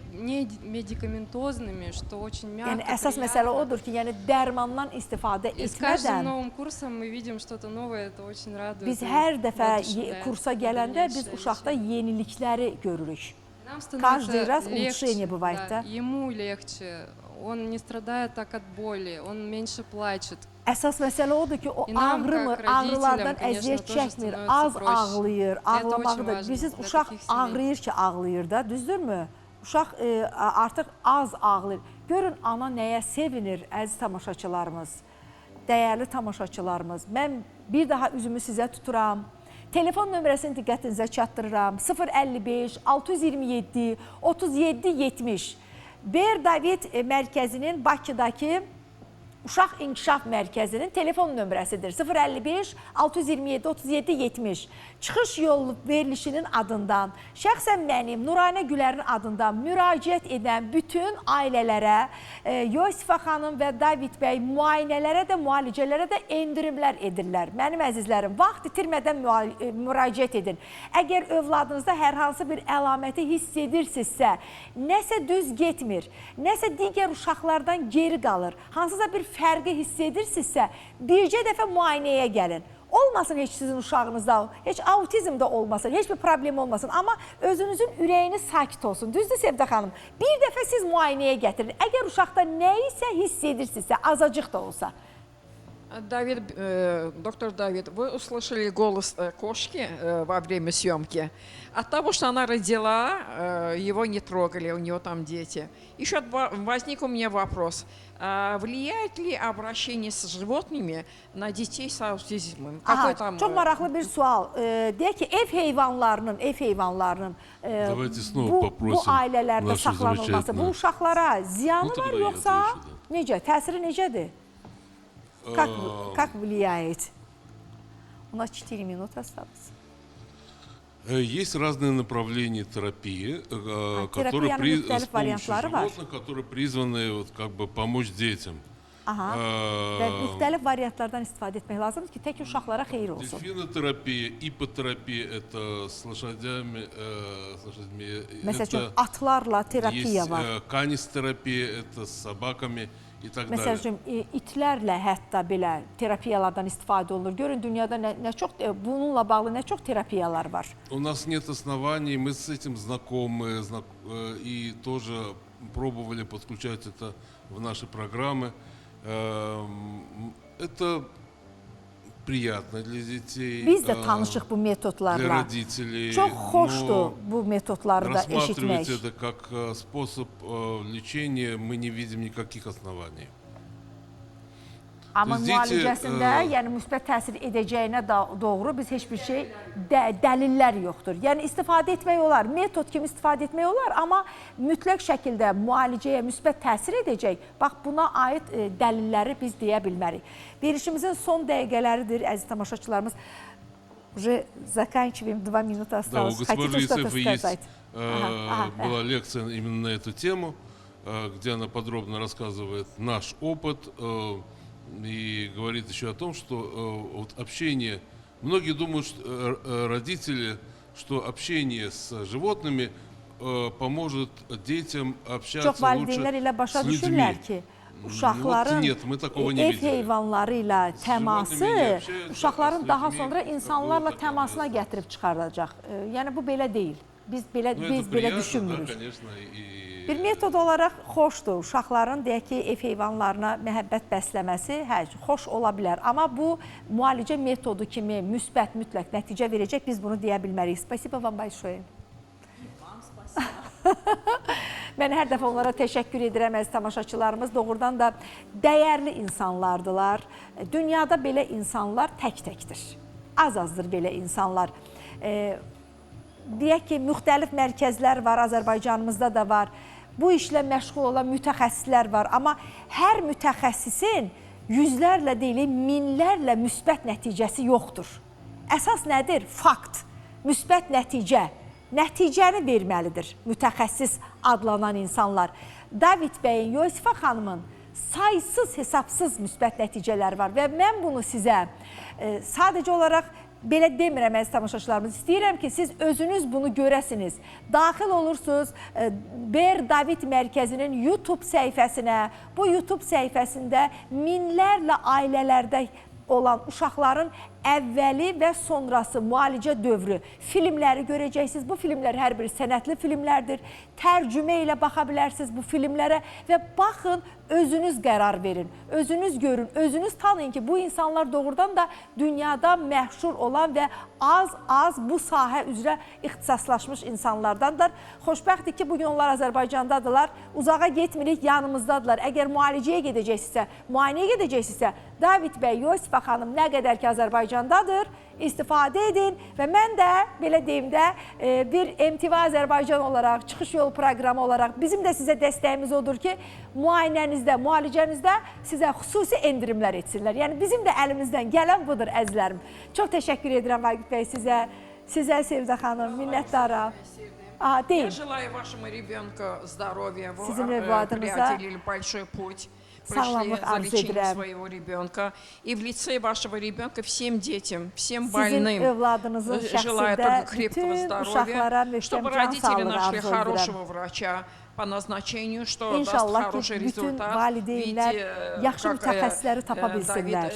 медикаментозными, что очень мягко, Yəni əsas məsələ odur ki, yəni dərmandan istifadə И с каждым etmədən новым курсом мы видим что-то новое, это очень радует. biz и hər dəfə воодушевляет kursa на gələndə biz дальнейшее uşaqda лечение. yenilikləri görürük. Нам Каждый становится раз легче, улучшение бывает, да? Ему легче, он не страдает так от боли, он меньше плачет. Əsas məsələ odur ki, o İnanın ağrımır, ki, rodителям, ağrılardan конечно, əziyyət тоже çəkmir, становится az проще. ağlayır, Это очень ağlamaqdır. важно Bilirsiniz, для uşaq таких семей. ağrıyır ki, ağlayır da, düzdürmü? Uşaq artıq az ağlayır. Görün, ana nəyə sevinir, əziz tamaşaçılarımız, dəyərli tamaşaçılarımız. Mən bir daha üzümü sizə tuturam. Telefon nömrəsini diqqətinizə çatdırıram. 055 627 37 70. Ber David mərkəzinin Bakıdakı Uşaq İnkişaf Mərkəzinin telefon nömrəsidir. 055 627 37 70. Çıxış yolu verilişinin adından, şəxsən mənim Nuranə Gülərin adından müraciət edən bütün ailələrə, Yosifa xanım və David bəy müayinələrə də, müalicələrə də endirimlər edirlər. Mənim əzizlərim, vaxt itirmədən müraciət edin. Əgər övladınızda hər hansı bir əlaməti hiss edirsinizsə, nəsə düz getmir, nəsə digər uşaqlardan geri qalır, hansısa bir fərqi hiss edirsinizsə, bircə dəfə müayinəyə gəlin. Olmasın heç sizin uşağınızda, heç autizmdə olmasın, heç bir problem olmasın. Amma özünüzün ürəyiniz sakit olsun. Düzdür Sevdə xanım? Bir dəfə siz müayinəyə gətirin. Əgər uşaqda nə isə hiss edirsinizsə, azacıq da olsa. Давид, доктор Давид, вы услышали голос кошки во время съемки. От того, что она родила, его не трогали, у нее там дети. Еще возник у меня вопрос. Влияет ли обращение с животными на детей с аутизмом? Çox maraqlı bir sual. Deyək ki, ev heyvanlarının bu ailələrdə saxlanılması, bu uşaqlara ziyanı var yoxsa necə? Təsiri necədir? Как влияет? У нас 4 минуты осталось. Есть разные направления терапии, которые с помощью животных, которые призваны вот, как бы помочь детям. Və müxtəlif variantlardan istifadə etmək lazımdır ki, tək uşaqlara xeyir olsun. Дельфинотерапия, ипотерапия, это с лошадями, Məsəl üçün, atlarla terapiya var. есть канистерапия, это с собаками и так Məsəl далее. üçün, itlərlə hətta belə terapiyalardan istifadə olunur. Görün, dünyada nə çox, bununla bağlı nə çox terapiyalar var. У нас нет оснований, мы с этим знакомы и тоже пробовали подключать это в наши программы. Это приятно для детей, Biz də tanışıq bu metodlarla. для родителей. Çox xoşdur bu metodları da Рассматривать eşitmək. это как способ лечения мы не видим никаких оснований. Amma Deyti, müalicəsində, yəni müsbət təsir edəcəyinə doğru biz heç bir şey dəlillər yoxdur. Yəni istifadə etmək olar, metod kimi istifadə etmək olar, amma mütləq şəkildə müalicəyə müsbət təsir edəcək. Bax, buna aid dəlilləri biz deyə bilmərik. Verişimizin son dəqiqələridir, əziz tamaşaçılarımız. Уже заканчиваем, 2 минуты Да, у осталось. госпожи Хотите что-то Исефа есть, сказать? была лекция именно на эту тему, где она подробно рассказывает наш опыт и говорит еще о том, что вот общение, многие думают, что, родители, что общение с животными поможет детям общаться Çox valideynlər лучше ilə başa с людьми. düşürlər ki, uşaqların Нет, мы такого не ev видели. heyvanları ilə təması uşaqların daha sonra insanlarla Было təmasına такое gətirib çıxardacaq. Yəni bu belə deyil. Biz belə Ну, это belə приятно, да, düşünmürük. конечно, и Bir metod olaraq xoşdur. Uşaqların deyək ki, ev heyvanlarına məhəbbət bəsləməsi xoş ola bilər. Amma bu müalicə metodu kimi müsbət mütləq nəticə verəcək. Biz bunu deyə bilmərik. Spasibo vam большое. Mən hər dəfə onlara təşəkkür edirəm, əziz tamaşaçılarımız. Doğrudan da dəyərli insanlardılar. Dünyada belə insanlar tək-təkdir. Az-azdır belə insanlar. Deyək ki, müxtəlif mərkəzlər var, Azərbaycanımızda da var. Bu işlə məşğul olan mütəxəssislər var. Amma hər mütəxəssisin yüzlərlə deyil, minlərlə müsbət nəticəsi yoxdur. Əsas nədir? Fakt, müsbət nəticə. Nəticəni verməlidir mütəxəssis adlanan insanlar. David bəyin, Yosifa xanımın saysız, hesabsız müsbət nəticələri var və mən bunu sizə sadəcə olaraq belə demirəm əziz tamaşaçılarımız, istəyirəm ki, siz özünüz bunu görəsiniz. Daxil olursunuz Ber David Mərkəzinin YouTube səhifəsinə. Bu YouTube səhifəsində minlərlə ailələrdə olan uşaqların əvvəli və sonrası müalicə dövrü filmləri görəcəksiniz. Bu filmlər hər biri sənətli filmlərdir. Tərcümə ilə baxa bilərsiniz bu filmlərə və baxın, özünüz qərar verin, özünüz görün, özünüz tanıyın ki, bu insanlar doğrudan da dünyada məşhur olan və az bu sahə üzrə ixtisaslaşmış insanlardandır. Xoşbəxtdir ki, bugün onlar Azərbaycandadırlar, uzağa getmirik, yanımızdadılar. Əgər müalicəyə gedəcəksinizsə, müayinəyə gedəcəksinizsə, David bəy, Yosifa xanım nə qədər ki Azərbaycandadır, istifadə edin və mən də, belə deyim də, bir MTV Azərbaycan olaraq, çıxış yolu proqramı olaraq bizim də sizə dəstəyimiz odur ki, müayinənizdə, müalicənizdə sizə xüsusi endirimlər etsinlər. Yəni, bizim də əlimizdən gələn budur, əzizlərim. Çox təşəkkür edirəm, Vaqif bəy, sizə Sevdə xanım, minnətdaram. Я желаю вашему ребенку здоровья. Вы преодолели большой путь. Пришли за лечением своего ребенка. И в лице вашего ребенка всем детям, всем больным желаю только крепкого здоровья, чтобы родители нашли хорошего врача по назначению, что даст хороший результат. Видите, как Давид,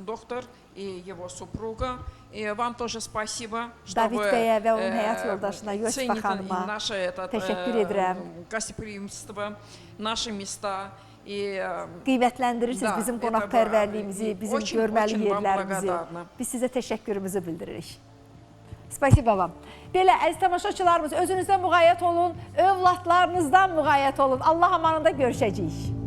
доктор и его супруга. И вам тоже спасибо, что вы цените наше гостеприимство, наши места. Qiymətləndirirsiniz bizim qonaqpərvərliyimizi, bizim görməli yerlərimizi. Biz sizə təşəkkürümüzü bildiririk. Spasibo vam. Belə, əziz tamaşaçılarımız, özünüzdən müğayyət olun, övladlarınızdan müğayyət olun. Allah amanında görüşəcəyik.